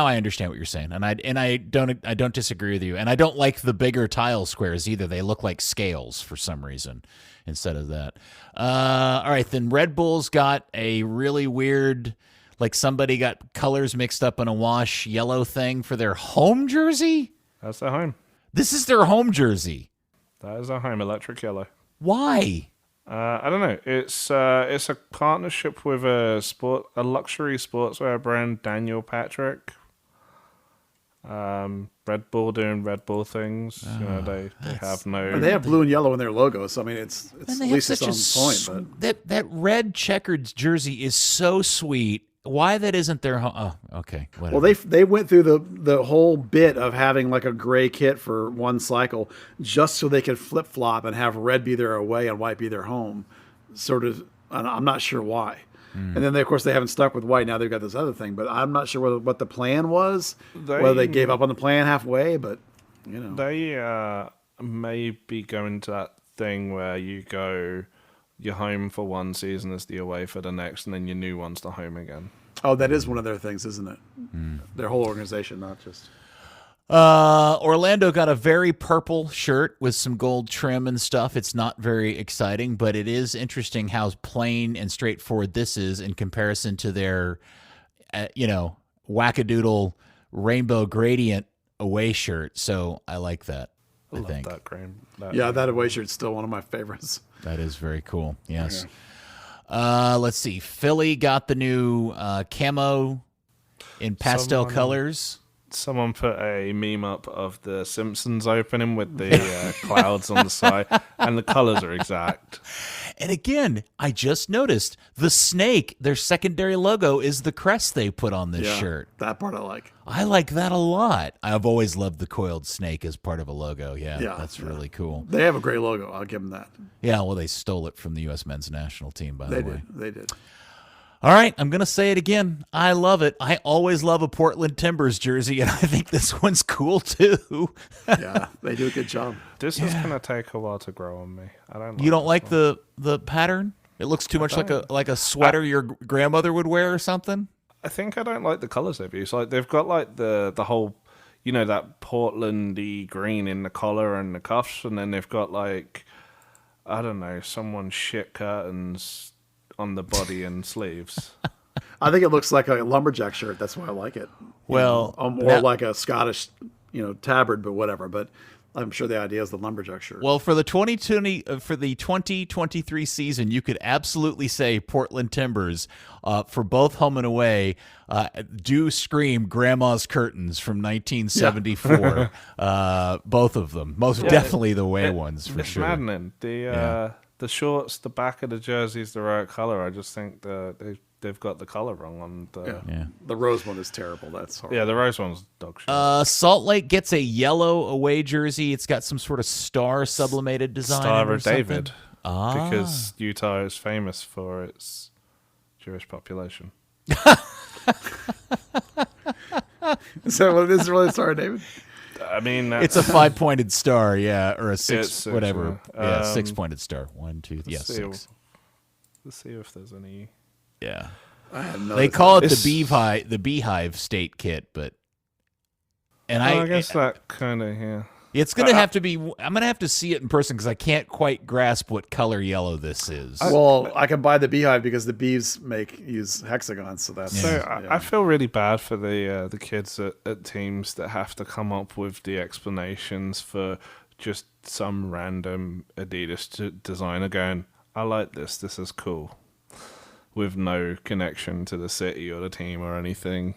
I understand what you're saying. And I don't disagree with you. And I don't like the bigger tile squares either. They look like scales for some reason instead of that. All right, then Red Bull's got a really weird, like somebody got colors mixed up in a wash yellow thing for their home jersey. That's their home. This is their home jersey. That is their home, electric yellow. Why? I don't know. It's a partnership with a luxury sportswear brand, Daniel Patrick. Red Bull doing Red Bull things. They have no. They have blue and yellow in their logo, so I mean it's at least it's on point. But that red checkered jersey is so sweet. Why that isn't their home? Oh, okay. Whatever. Well, they went through the whole bit of having like a gray kit for one cycle just so they could flip flop and have red be their away and white be their home. Sort of, I'm not sure why. And then of course they haven't stuck with white. Now they've got this other thing, but I'm not sure what the plan was. Whether they gave up on the plan halfway, but they may be going to that thing where you go. Your home for one season is the away for the next, and then your new one's the home again. Oh, that is one of their things, isn't it? Their whole organization, not just. Orlando got a very purple shirt with some gold trim and stuff. It's not very exciting, but it is interesting how plain and straightforward this is in comparison to their, wackadoodle rainbow gradient away shirt. So I like that. I love think that cream. That away shirt's still one of my favorites. That is very cool. Yes. Yeah. Let's see. Philly got the new camo in pastel colors. Someone put a meme up of the Simpsons opening with the clouds on the side, and the colors are exact. And again, I just noticed the snake, their secondary logo, is the crest they put on this shirt. That part I like. I like that a lot. I've always loved the coiled snake as part of a logo. Yeah, that's really cool. They have a great logo. I'll give them that. Yeah, well, they stole it from the U.S. men's national team, by the way. They did. All right, I'm going to say it again. I love it. I always love a Portland Timbers jersey, and I think this one's cool, too. Yeah, they do a good job. This is going to take a while to grow on me. I don't. You don't like the pattern? It looks too much like a sweater your grandmother would wear or something? I think I don't like the colors they've used. Like they've got like the whole, that Portlandy green in the collar and the cuffs, and then they've got like, I don't know, someone's shit curtains on the body and sleeves. I think it looks like a lumberjack shirt. That's why I like it. Well, more like a Scottish, tabard, but whatever. But I'm sure the idea is the lumberjack shirt. Well, for the 2023 season, you could absolutely say Portland Timbers for both home and away do scream Grandma's Curtains from 1974. Both of them, most definitely the away ones for sure. It's maddening. The shorts, the back of the jersey's the right color. I just think they've got the color wrong on the. The rose one is terrible. That's horrible. Yeah, the rose one's dog shit. Salt Lake gets a yellow away jersey. It's got some sort of star sublimated design. Star of David. Because Utah is famous for its Jewish population. So what is really Star of David? I mean, it's a 5-pointed star, or a six, whatever. 6-pointed star. 1, 2, six. 6. Let's see if there's any. Yeah, they call it the Beehive State Kit, but I guess that kind of It's going to have to be. I'm going to have to see it in person because I can't quite grasp what color yellow this is. Well, I can buy the beehive because the bees use hexagons, so that's. I feel really bad for the kids at teams that have to come up with the explanations for just some random Adidas designer going, "I like this. This is cool," with no connection to the city or the team or anything.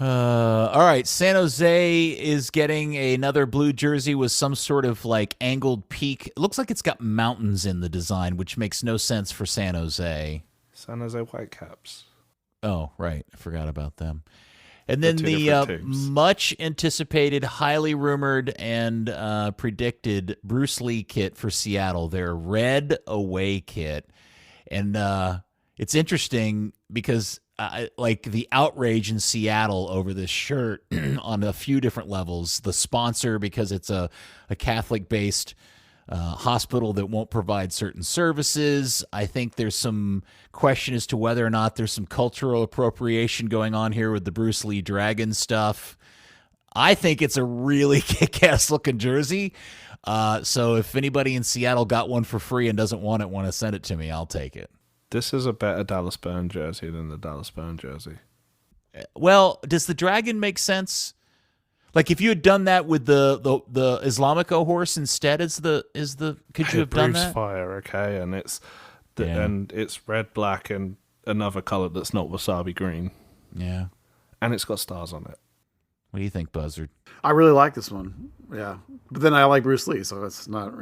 All right, San Jose is getting another blue jersey with some sort of like angled peak. It looks like it's got mountains in the design, which makes no sense for San Jose. San Jose Whitecaps. Oh, right. I forgot about them. And then the much anticipated, highly rumored, and predicted Bruce Lee kit for Seattle, their red away kit. And it's interesting because like the outrage in Seattle over this shirt on a few different levels. The sponsor, because it's a Catholic-based hospital that won't provide certain services. I think there's some question as to whether or not there's some cultural appropriation going on here with the Bruce Lee Dragon stuff. I think it's a really kick-ass looking jersey. So if anybody in Seattle got one for free and doesn't want to send it to me, I'll take it. This is a better Dallas Burn jersey than the Dallas Burn jersey. Well, does the dragon make sense? Like if you had done that with the Islamico horse instead, could you have done that? Fire, okay, and it's red, black, and another color that's not wasabi green. Yeah, and it's got stars on it. What do you think, Buzzard? I really like this one. Yeah, but then I like Bruce Lee, so it's not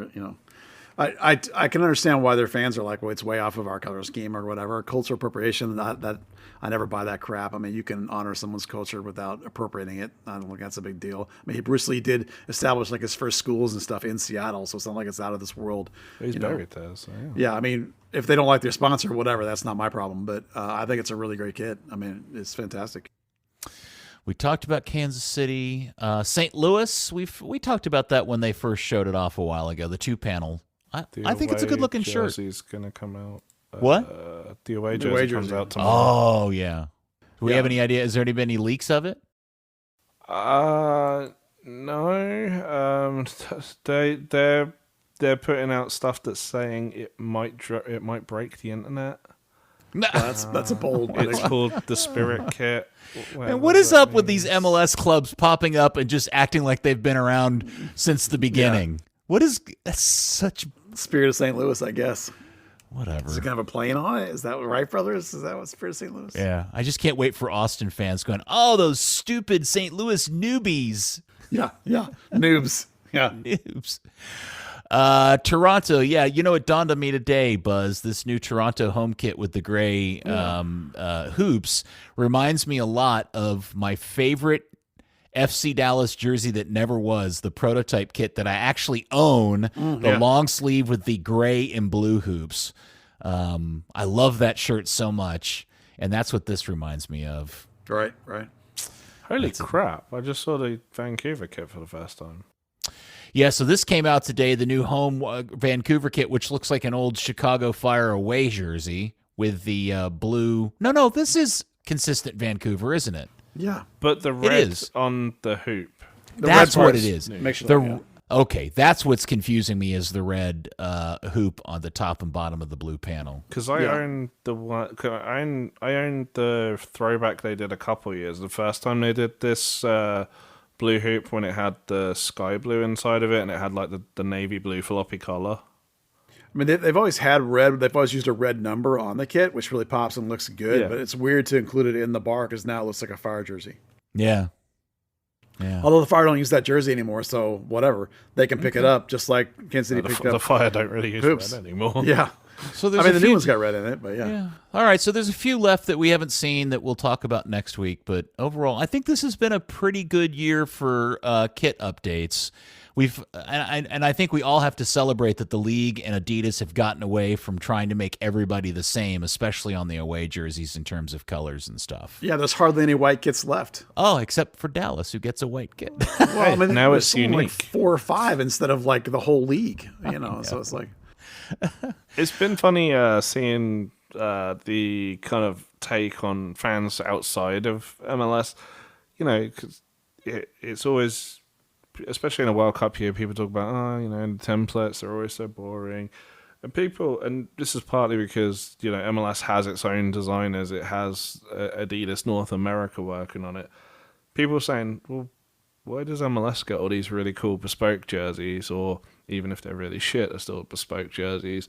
I can understand why their fans are like, well, it's way off of our color scheme or whatever. Cultural appropriation, that I never buy that crap. I mean, you can honor someone's culture without appropriating it. I don't think that's a big deal. I mean, Bruce Lee did establish like his first schools and stuff in Seattle, so it's not like it's out of this world. He's buried there, so yeah. I mean, if they don't like their sponsor or whatever, that's not my problem. But I think it's a really great kit. I mean, it's fantastic. We talked about Kansas City, St. Louis. We talked about that when they first showed it off a while ago. The 2-panel. I think it's a good looking shirt. Jersey's gonna come out. What? The away jersey comes out tomorrow. Oh yeah. Do we have any idea? Has there been any leaks of it? No. They're putting out stuff that's saying it might break the internet. That's a bold. It's called the Spirit Kit. And what is up with these MLS clubs popping up and just acting like they've been around since the beginning? Yeah. What is that's such Spirit of St. Louis, I guess. Whatever. Is it kind of a plane on it? Is that Wright Brothers? Is that what Spirit of St. Louis? Yeah. I just can't wait for Austin fans going, oh, those stupid St. Louis newbies. Yeah. Noobs. Yeah. Noobs. Toronto, yeah, it dawned on me today, Buzz. This new Toronto home kit with the gray hoops reminds me a lot of my favorite FC Dallas jersey that never was, the prototype kit that I actually own, the long sleeve with the gray and blue hoops. I love that shirt so much, and that's what this reminds me of. Right. Holy crap, I just saw the Vancouver kit for the first time. Yeah, so this came out today, the new home Vancouver kit, which looks like an old Chicago Fire away jersey with the blue. No, this is consistent Vancouver, isn't it? Yeah. But the red on the hoop. That's what it is. Okay, that's what's confusing me is the red hoop on the top and bottom of the blue panel. Because I own the one. I owned the throwback they did a couple of years. The first time they did this blue hoop when it had the sky blue inside of it and it had like the navy blue floppy collar. I mean, they've always had red. They've always used a red number on the kit, which really pops and looks good. Yeah. But it's weird to include it in the bar because now it looks like a Fire jersey. Yeah. Although the Fire don't use that jersey anymore, so whatever. They can pick it up just like Kansas City picked up. The Fire don't really use red anymore. Yeah. So the new one's got red in it, but yeah. All right, so there's a few left that we haven't seen that we'll talk about next week. But overall, I think this has been a pretty good year for kit updates. And I think we all have to celebrate that the league and Adidas have gotten away from trying to make everybody the same, especially on the away jerseys in terms of colors and stuff. Yeah, there's hardly any white kits left. Oh, except for Dallas, who gets a white kit. Well, I mean, now it's unique. Like 4 or 5 instead of like the whole league, So it's like it's been funny seeing the kind of take on fans outside of MLS. Because it's always especially in a World Cup year, people talk about, the templates are always so boring. And this is partly because, MLS has its own designers. It has Adidas North America working on it. People are saying, well, why does MLS get all these really cool bespoke jerseys? Or even if they're really shit, they're still bespoke jerseys.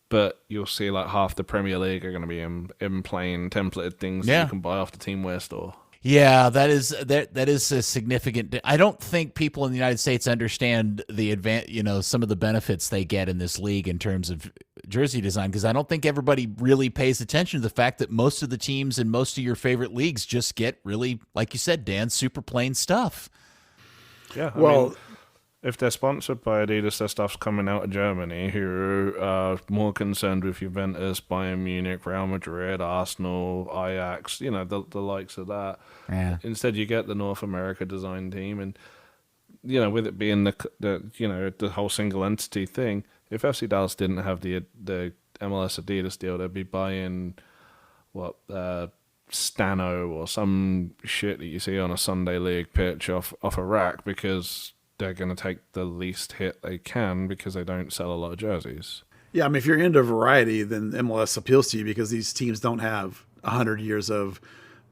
But you'll see like half the Premier League are going to be in plain templated things that you can buy off the Teamwear store. Yeah, that is a significant. I don't think people in the United States understand the some of the benefits they get in this league in terms of jersey design, because I don't think everybody really pays attention to the fact that most of the teams in most of your favorite leagues just get really, like you said, Dan, super plain stuff. Yeah, I mean, if they're sponsored by Adidas, their stuff's coming out of Germany, who are more concerned with Juventus, Bayern Munich, Real Madrid, Arsenal, Ajax, the likes of that. Yeah. Instead, you get the North America design team, and with it being the whole single entity thing, if FC Dallas didn't have the MLS Adidas deal, they'd be buying Stano or some shit that you see on a Sunday league pitch off a rack, because they're going to take the least hit they can because they don't sell a lot of jerseys. Yeah, I mean, if you're into variety, then MLS appeals to you because these teams don't have 100 years of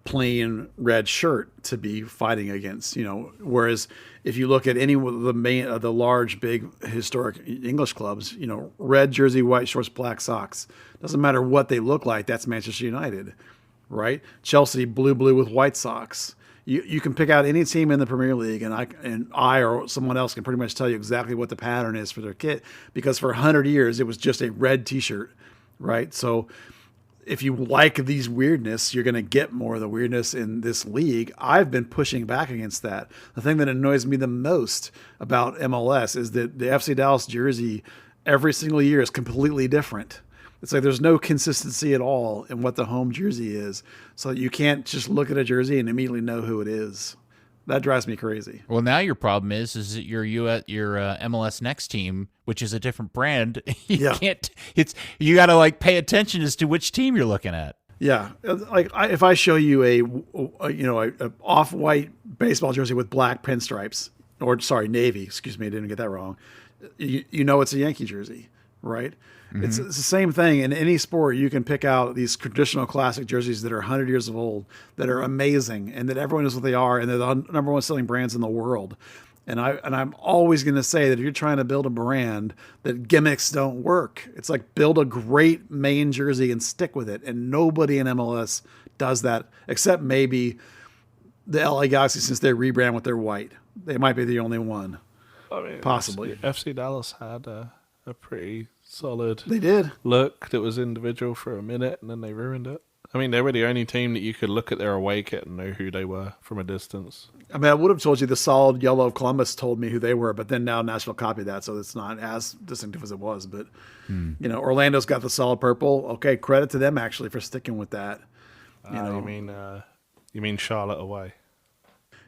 plain red shirt to be fighting against. Whereas if you look at any of the large, big, historic English clubs, red jersey, white shorts, black socks. Doesn't matter what they look like. That's Manchester United, right? Chelsea, blue with white socks. You can pick out any team in the Premier League, and I or someone else can pretty much tell you exactly what the pattern is for their kit, because for 100 years it was just a red T-shirt, right? So if you like these weirdness, you're going to get more of the weirdness in this league. I've been pushing back against that. The thing that annoys me the most about MLS is that the FC Dallas jersey every single year is completely different. It's like there's no consistency at all in what the home jersey is. So you can't just look at a jersey and immediately know who it is. That drives me crazy. Well, now your problem is that your MLS Next team, which is a different brand, you got to pay attention as to which team you're looking at. Yeah, if I show you a off-white baseball jersey with black pinstripes, or navy, excuse me, I didn't get that wrong. You know it's a Yankee jersey, right? Mm-hmm. It's the same thing in any sport. You can pick out these traditional classic jerseys that are 100 years old, that are amazing, and that everyone knows what they are, and they're the number one selling brands in the world. And I'm always going to say that if you're trying to build a brand, that gimmicks don't work. It's like build a great main jersey and stick with it. And nobody in MLS does that, except maybe the LA Galaxy, since they rebrand with their white. They might be the only one. I mean, possibly. FC Dallas had a pretty solid look that was individual for a minute, and then they ruined it. I mean, they were the only team that you could look at their away kit and know who they were from a distance. I mean, I would have told you the solid yellow of Columbus told me who they were, but then now Nashville copied that, so it's not as distinctive as it was. But, Orlando's got the solid purple. Okay, credit to them, actually, for sticking with that. You mean Charlotte away?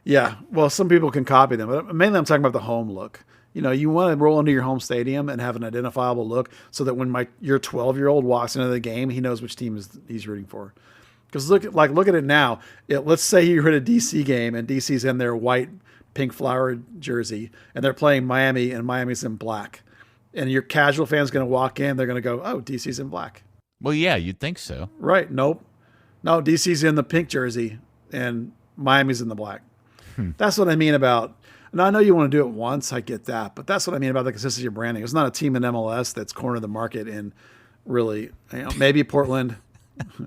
Yeah, well, some people can copy them, but mainly I'm talking about the home look. You want to roll into your home stadium and have an identifiable look so that when your 12-year-old walks into the game, he knows which team he's rooting for. Because look at it now. Let's say you're at a DC game and DC's in their white, pink flowered jersey, and they're playing Miami, and Miami's in black. And your casual fan's going to walk in, they're going to go, oh, DC's in black. Well, yeah, you'd think so. Right. Nope. No, DC's in the pink jersey, and Miami's in the black. That's what I mean about... And I know you want to do it once, I get that, but that's what I mean about the consistency of branding. It's not a team in MLS that's cornered the market in really, maybe Portland,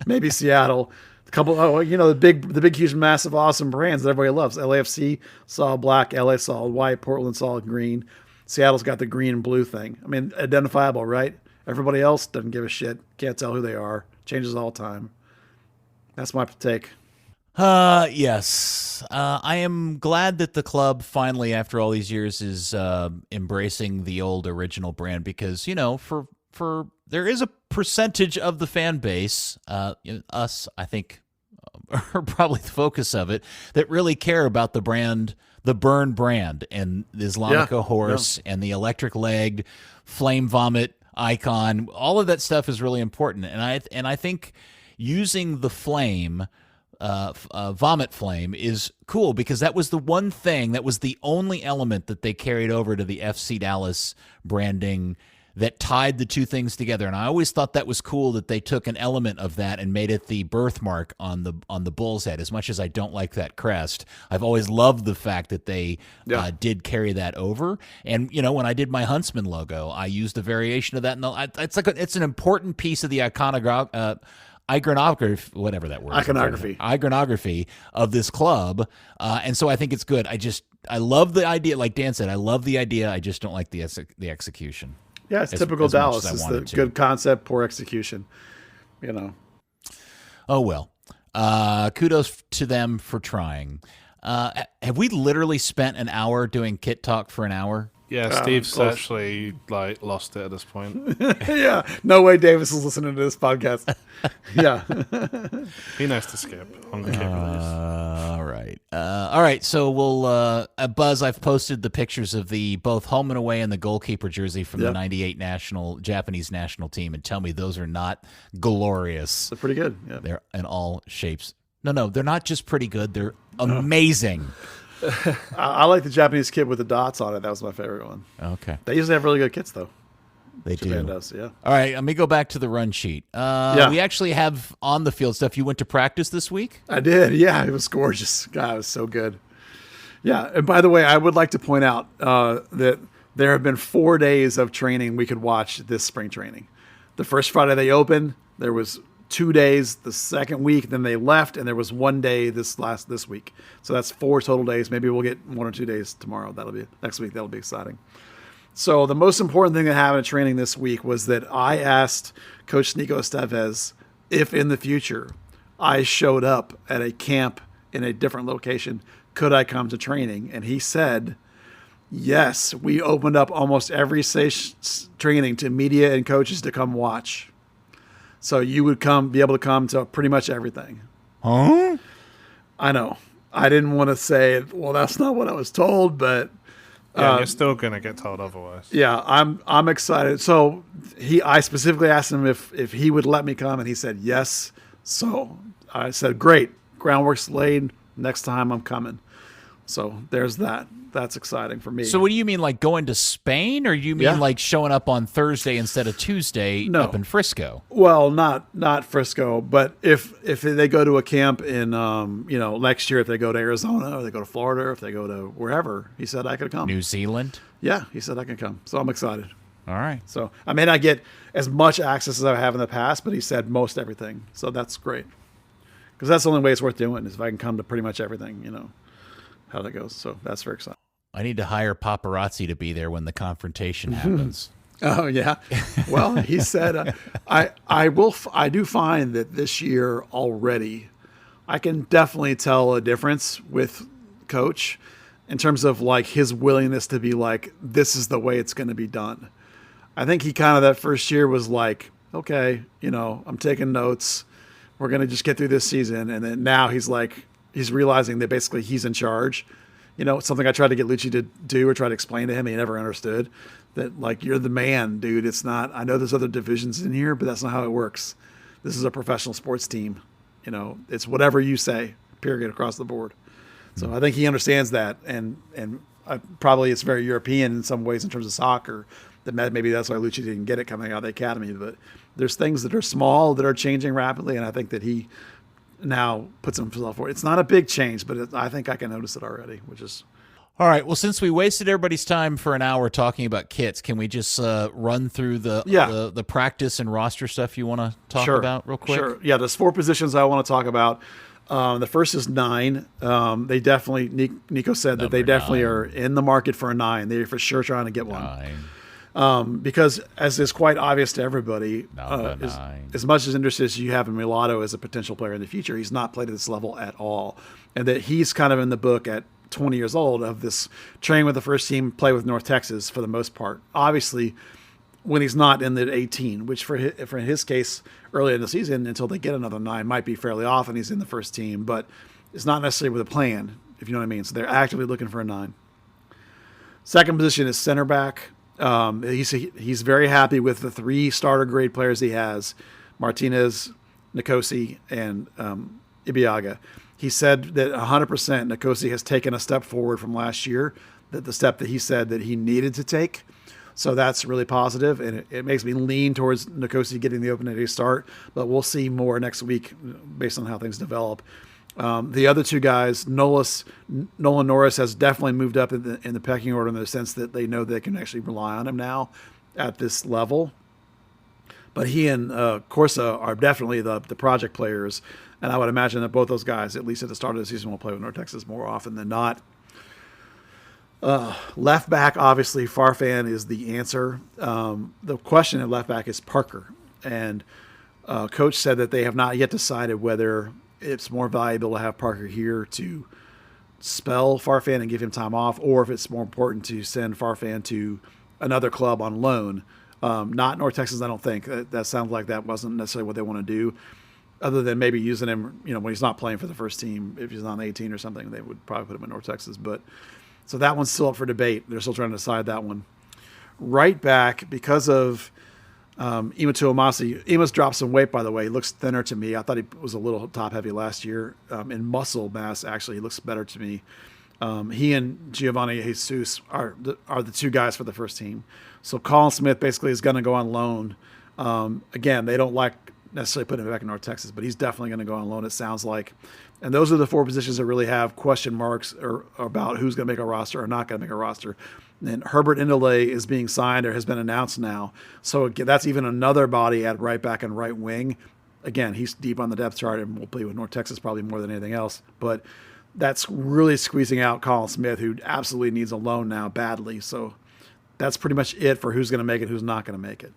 maybe Seattle, the big, huge, massive, awesome brands that everybody loves. LAFC, solid black, LA, solid white, Portland, solid green. Seattle's got the green and blue thing. I mean, identifiable, right? Everybody else doesn't give a shit, can't tell who they are, changes all the time. That's my take. Yes. I am glad that the club finally, after all these years, is embracing the old original brand, because, for there is a percentage of the fan base, us, I think, are probably the focus of it, that really care about the brand, the Burn brand, and the Islamica horse and the electric legged flame vomit icon. All of that stuff is really important. And I think using the flame Vomit Flame is cool because that was the one thing, that was the only element that they carried over to the FC Dallas branding that tied the two things together. And I always thought that was cool that they took an element of that and made it the birthmark on the bull's head. As much as I don't like that crest, I've always loved the fact that they did carry that over. And when I did my Huntsman logo, I used a variation of that. And it's an important piece of the iconography, whatever that word is. Iconography of this club. And so I think it's good. I love the idea. Like Dan said, I love the idea. I just don't like the execution. Yeah, it's typical Dallas. It's the good concept, poor execution. Oh, well. Kudos to them for trying. Have we literally spent an hour doing kit talk for an hour? Yeah, Steve's actually lost it at this point. Yeah, no way Davis is listening to this podcast. Yeah, he knows to skip on the capabilities. All right. So we'll Buzz. I've posted the pictures of the both home and away and the goalkeeper jersey from the '98 Japanese national team, and tell me those are not glorious. They're pretty good. Yeah. They're in all shapes. No, they're not just pretty good. They're amazing. I like the Japanese kit with the dots on it. That was my favorite one. Okay. They usually have really good kits, though. They Japan do. Does, yeah. All right, let me go back to the run sheet. We actually have on the field stuff. You went to practice this week? I did, yeah. It was gorgeous. God, it was so good. Yeah, and by the way, I would like to point out that there have been 4 days of training we could watch this spring training. The first Friday they opened, there was 2 days the second week, then they left, and there was 1 day this week. So that's 4 total days. Maybe we'll get 1 or 2 days tomorrow. Next week. That'll be exciting. So the most important thing that happened in training this week was that I asked Coach Estevez if in the future I showed up at a camp in a different location, could I come to training? And he said, yes. We opened up almost every training to media and coaches to come watch. So you would be able to come to pretty much everything. Huh? I know. I didn't want to say, well, that's not what I was told, but you're still gonna get told otherwise. Yeah, I'm excited. So I specifically asked him if he would let me come, and he said yes. So I said, great, groundwork's laid. Next time I'm coming. So there's that. That's exciting for me. So what do you mean, like going to Spain, or you mean like showing up on Thursday instead of Tuesday up in Frisco? Well, not Frisco, but if they go to a camp in next year, if they go to Arizona or they go to Florida or if they go to wherever, he said I could come. New Zealand? Yeah, he said I can come. So I'm excited. All right. So I may not get as much access as I have in the past, but he said most everything. So that's great. Because that's the only way it's worth doing is if I can come to pretty much everything, how that goes. So that's very exciting. I need to hire paparazzi to be there when the confrontation happens. Oh yeah. Well, he said, I do find that this year already, I can definitely tell a difference with Coach in terms of like his willingness to be like, this is the way it's going to be done. I think he kind of that first year was like, okay, I'm taking notes. We're going to just get through this season. And then now he's realizing that basically he's in charge. Something I tried to get Lucci to do or try to explain to him, he never understood that, like, you're the man, dude. It's not, I know there's other divisions in here, but that's not how it works. This is a professional sports team. It's whatever you say, period, across the board. So I think he understands that. And probably it's very European in some ways in terms of soccer. That maybe that's why Lucci didn't get it coming out of the academy. But there's things that are small that are changing rapidly. And I think that he now puts himself forward. It's not a big change, but I think I can notice it already, which is... All right. Well, since we wasted everybody's time for an hour talking about kits, can we just run through the practice and roster stuff you want to talk about real quick? Sure. Yeah, there's 4 positions I want to talk about. The first is 9. They definitely, Nico said that they definitely are in the market for a 9. They're for sure trying to get one. Because as is quite obvious to everybody, as much as interest as you have in Mulatto as a potential player in the future, he's not played at this level at all. And that he's kind of in the book at 20 years old of this training with the first team, play with North Texas for the most part. Obviously, when he's not in the 18, which for his case early in the season until they get another 9 might be fairly often he's in the first team, but it's not necessarily with a plan, if you know what I mean. So they're actively looking for a 9. Second position is center back. He's very happy with the 3 starter grade players he has: Martinez, Nicosi, and Ibiaga. He said that 100% Nkosi has taken a step forward from last year, that the step that he said that he needed to take. So that's really positive, and it makes me lean towards Nkosi getting the opening day start, but we'll see more next week based on how things develop. The other two guys, Nolan Norris has definitely moved up in the pecking order in the sense that they know they can actually rely on him now at this level. But he and Corsa are definitely the project players, and I would imagine that both those guys, at least at the start of the season, will play with North Texas more often than not. Left back, obviously, Farfan is the answer. The question at left back is Parker, and Coach said that they have not yet decided whether it's more valuable to have Parker here to spell Farfan and give him time off, or if it's more important to send Farfan to another club on loan. Not North Texas, I don't think. That sounds like that wasn't necessarily what they want to do, other than maybe using him, when he's not playing for the first team. If he's on 18 or something, they would probably put him in North Texas. But so that one's still up for debate. They're still trying to decide that one. Right back, because of Ima Tuamasi. Ima's dropped some weight, by the way. He looks thinner to me. I thought he was a little top-heavy last year. In muscle mass, actually, he looks better to me. He and Giovanni Jesus are the two guys for the first team. So Colin Smith basically is going to go on loan. Again, they don't like necessarily putting him back in North Texas, but he's definitely going to go on loan, it sounds like. And those are the four positions that really have question marks about who's going to make a roster or not going to make a roster. And Herbert Indele is being signed or has been announced now. So that's even another body at right back and right wing. Again, he's deep on the depth chart and will play with North Texas probably more than anything else. But that's really squeezing out Colin Smith, who absolutely needs a loan now badly. So that's pretty much it for who's going to make it, who's not going to make it.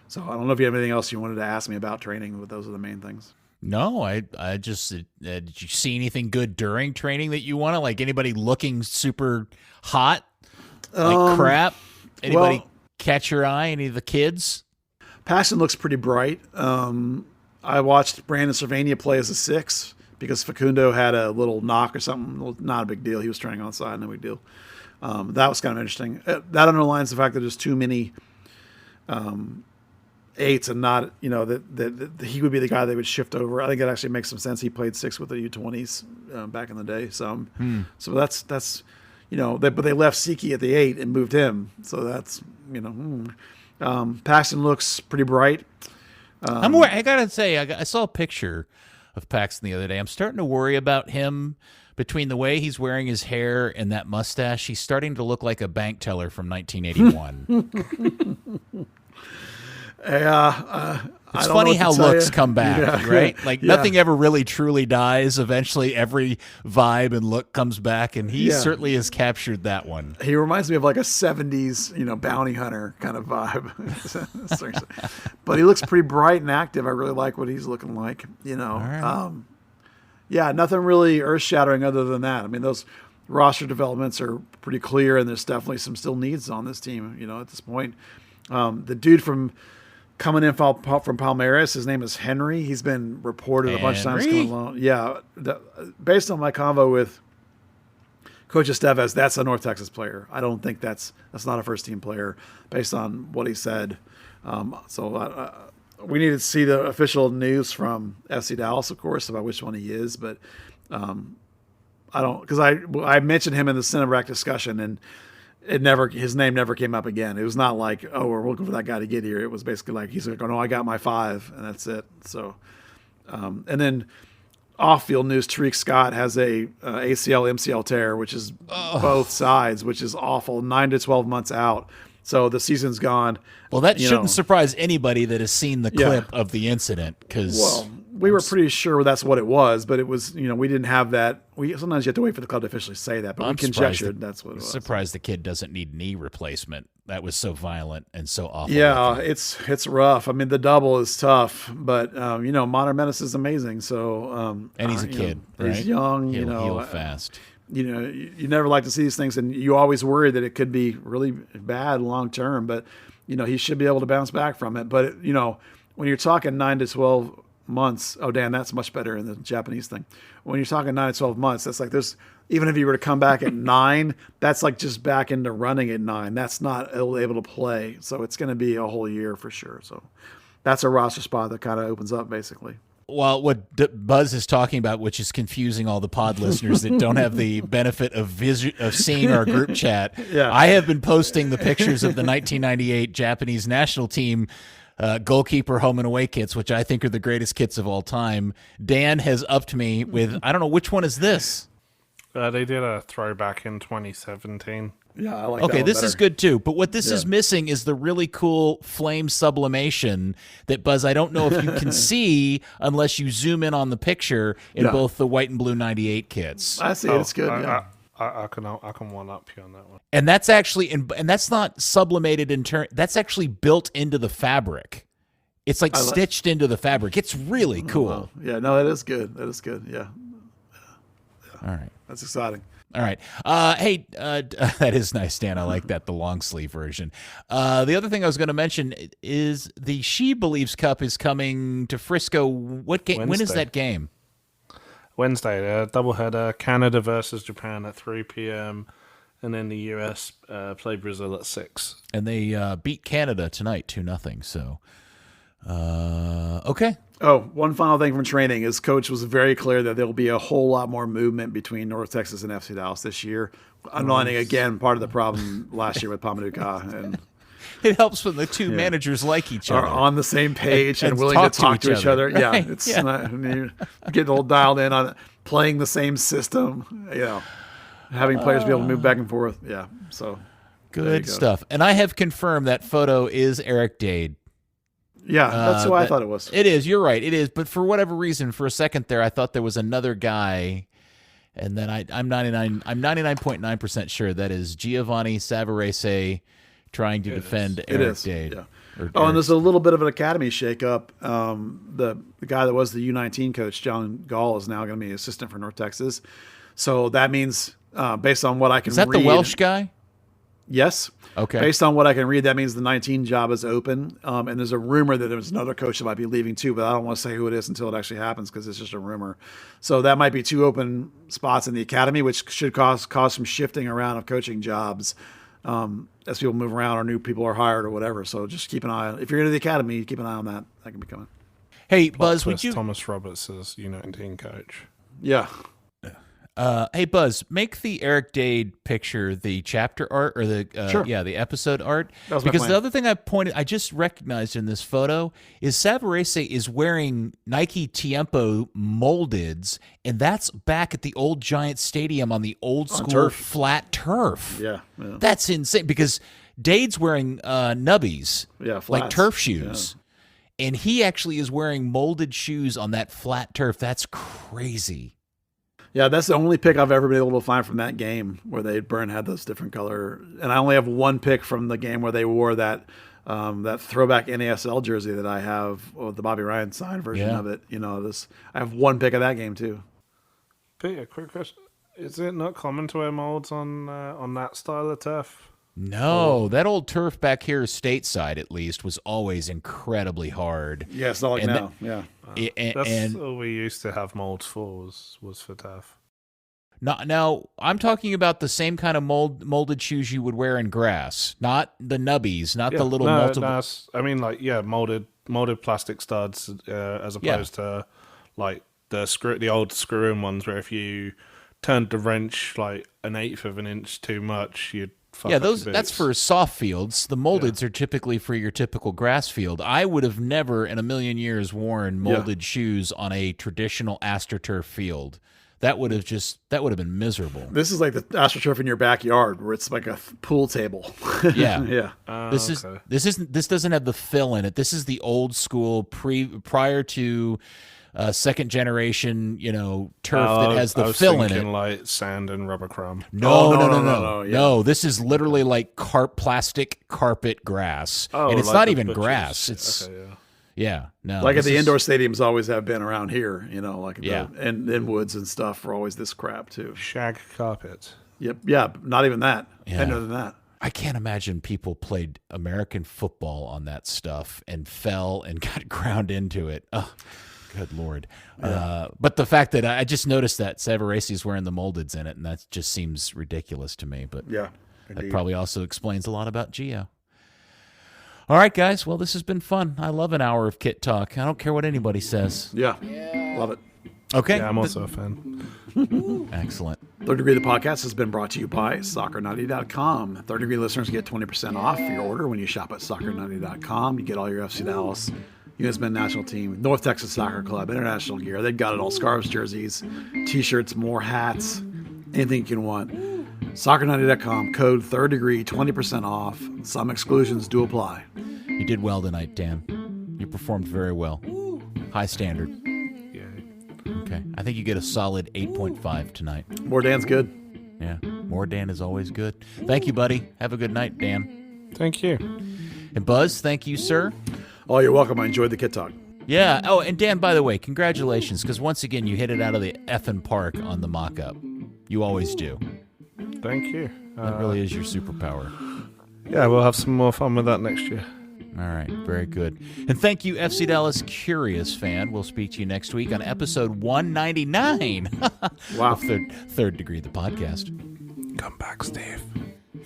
So I don't know if you have anything else you wanted to ask me about training, but those are the main things. No, I just did you see anything good during training that you want to, like anybody looking super hot, like crap? Anybody catch your eye? Any of the kids? Paxton looks pretty bright. I watched Brandon Cervania play as a 6 because Facundo had a little knock or something. Not a big deal. He was training on side, no big deal. That was kind of interesting. That underlines the fact that there's too many 8s and not, that he would be the guy they would shift over. I think it actually makes some sense. He played 6 with the U20s back in the day. So that's but they left Siki at the 8 and moved him. So that's, Paxton looks pretty bright. I gotta say, I saw a picture of Paxton the other day. I'm starting to worry about him. Between the way he's wearing his hair and that mustache, he's starting to look like a bank teller from 1981. It's funny how looks come back, right? Like nothing ever really truly dies. Eventually, every vibe and look comes back, and he certainly has captured that one. He reminds me of like a 70s, bounty hunter kind of vibe. But he looks pretty bright and active. I really like what he's looking like, All right. Nothing really earth-shattering other than that. I mean, those roster developments are pretty clear, and there's definitely some still needs on this team, at this point. The dude coming in from Palmeiras, his name is Henry. He's been reported a bunch of times coming along. Yeah, based on my convo with Coach Estevez, that's a North Texas player. I don't think that's not a first-team player based on what he said. We need to see the official news from FC Dallas, of course, about which one he is. But I don't, because I mentioned him in the Cinematic discussion, and his name never came up again. It was not like, oh, we're looking for that guy to get here. It was basically like he's like, oh no, I got my 5, and that's it. So, and then off-field news: Tariq Scott has a ACL MCL tear, which is both sides, which is awful. 9 to 12 months out. So the season's gone. Well, that shouldn't surprise anybody that has seen the clip of the incident, because we were pretty sure that's what it was, but it was, we didn't have that. Sometimes you have to wait for the club to officially say that, but we conjectured that's what it was. Surprised the kid doesn't need knee replacement. That was so violent and so awful. Yeah, it's rough. I mean, the double is tough, but Modern Menace is amazing. So and he's a kid, right? He's young. He'll fast. You never like to see these things, and you always worry that it could be really bad long term. But he should be able to bounce back from it. But when you're talking 9 to 12 months, oh damn, that's much better in the Japanese thing. When you're talking 9 to 12 months, that's like even if you were to come back at 9, that's like just back into running at 9. That's not able to play. So it's going to be a whole year for sure. So that's a roster spot that kind of opens up basically. Well, what Buzz is talking about, which is confusing all the pod listeners that don't have the benefit of seeing our group chat, I have been posting the pictures of the 1998 Japanese national team goalkeeper home and away kits, which I think are the greatest kits of all time. Dan has upped me with, I don't know, which one is this? They did a throwback in 2017. Yeah, I like okay, that this one is good too. But what this is missing is the really cool flame sublimation that, Buzz, I don't know if you can see unless you zoom in on the picture in both the white and blue 98 kits. I see it. It's good. I can one up you on that one. And that's actually and that's not sublimated in turn. That's actually built into the fabric. It's like stitched into the fabric. It's really cool. Wow. Yeah, no, that is good. That is good. Yeah. All right. That's exciting. All right. Hey, that is nice, Dan. I like that, the long sleeve version. The other thing I was going to mention is the She Believes Cup is coming to Frisco. What game? When is that game? Wednesday. Doubleheader. Canada versus Japan at 3 p.m. And then the U.S. Play Brazil at 6. And they beat Canada tonight 2-0. So, okay. Oh, one final thing from training is Coach was very clear that there will be a whole lot more movement between North Texas and FC Dallas this year. Underlining again part of the problem last year with Pamaduka, and it helps when the two managers like each other, are on the same page and willing to talk to each other. Right? Yeah, it's not, you get all dialed in on playing the same system. You know, having players be able to move back and forth. Yeah, so good stuff. And I have confirmed that photo is Eric Dade. Yeah, that's who I thought it was. It is. You're right. It is. But for whatever reason, for a second there, I thought there was another guy, and then I'm 99.9% sure that is Giovanni Savarese trying to defend Eric Dade. Yeah. And there's a little bit of an academy shakeup. The guy that was the U19 coach, John Gall, is now going to be assistant for North Texas. So that means, based on what I can read, is that the Welsh guy? Yes. Okay. Based on what I can read, that means the 19 job is open. And there's a rumor that there's another coach that might be leaving too, but I don't want to say who it is until it actually happens because it's just a rumor. So that might be 2 open spots in the academy, which should cause some shifting around of coaching jobs as people move around or new people are hired or whatever. So just keep an eye on. If you're into the academy, keep an eye on that. That can be coming. Hey, Buzz, would you? Thomas Roberts as U19 coach. Yeah. Hey, Buzz, make the Eric Dade picture the chapter art or the the episode art. Because the other thing I just recognized in this photo is Savarese is wearing Nike Tiempo moldeds, and that's back at the old Giant Stadium on the old school flat turf. Yeah. That's insane because Dade's wearing nubbies, like turf shoes. Yeah. And he actually is wearing molded shoes on that flat turf. That's crazy. Yeah, that's the only pick I've ever been able to find from that game where had those different color. And I only have one pick from the game where they wore that throwback NASL jersey that I have, the Bobby Ryan signed version of it. You know, I have one pick of that game too. Peter, quick question: is it not common to wear molds on that style of turf? No, that old turf back here, stateside at least, was always incredibly hard. Yeah, it's not like now. That's all we used to have molds for was for turf. Now, I'm talking about the same kind of molded shoes you would wear in grass, not the nubbies, not the little multiple. I mean, molded plastic studs, as opposed to like the old screw-in ones where if you turned the wrench like 1/8 of an inch too much, you'd that's for soft fields. The moldeds are typically for your typical grass field. I would have never in a million years worn molded shoes on a traditional AstroTurf field. That would have been miserable. This is like the AstroTurf in your backyard where it's like a pool table. Yeah. This doesn't have the fill in it. This is the old school prior to second generation, turf that has the fill in it. Like sand and rubber crumb. No. This is literally like plastic carpet grass, and it's not even grass. It's Like at the indoor stadiums always have been around here. And in woods and stuff are always this crap too. Shag carpet. Yep. Yeah. Not even that. Tender than that. I can't imagine people played American football on that stuff and fell and got ground into it. Oh. Good Lord. Yeah. But the fact that I just noticed that Savarese is wearing the moldeds in it, and that just seems ridiculous to me. But yeah, that probably also explains a lot about Gio. All right, guys. Well, this has been fun. I love an hour of Kit Talk. I don't care what anybody says. Yeah. Love it. Okay. Yeah, I'm also a fan. Excellent. Third Degree, the podcast, has been brought to you by soccer90.com. Third Degree listeners get 20% off your order when you shop at soccer90.com. You get all your FC Dallas, U.S. men's national team, North Texas Soccer Club, international gear. They've got it all. Scarves, jerseys, T-shirts, more hats, anything you can want. Soccer90.com, code Third Degree, 20% off. Some exclusions do apply. You did well tonight, Dan. You performed very well. High standard. Yeah. Okay. I think you get a solid 8.5 tonight. More Dan's good. Yeah. More Dan is always good. Thank you, buddy. Have a good night, Dan. Thank you. And Buzz, thank you, sir. Oh, you're welcome. I enjoyed the Kit Talk. Yeah. Oh, and Dan, by the way, congratulations, because once again, you hit it out of the effing park on the mock-up. You always do. Thank you. That really is your superpower. Yeah, we'll have some more fun with that next year. All right, very good. And thank you, FC Dallas Curious fan. We'll speak to you next week on episode 199. Wow. Of Third Degree, the podcast. Come back, Steve.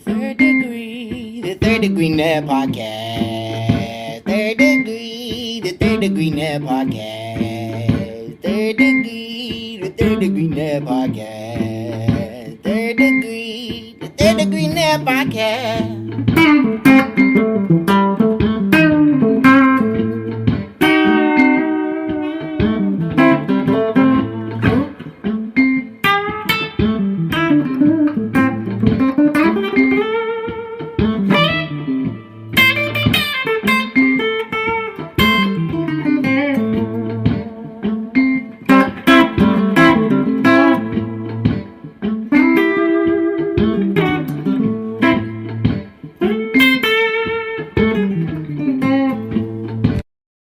Third Degree, the Third Degree Net Podcast. Third Degree, the Third Degree Net Podcast. Third Degree, the Third Degree Net Podcast. Third Degree, the Third Degree Net Podcast.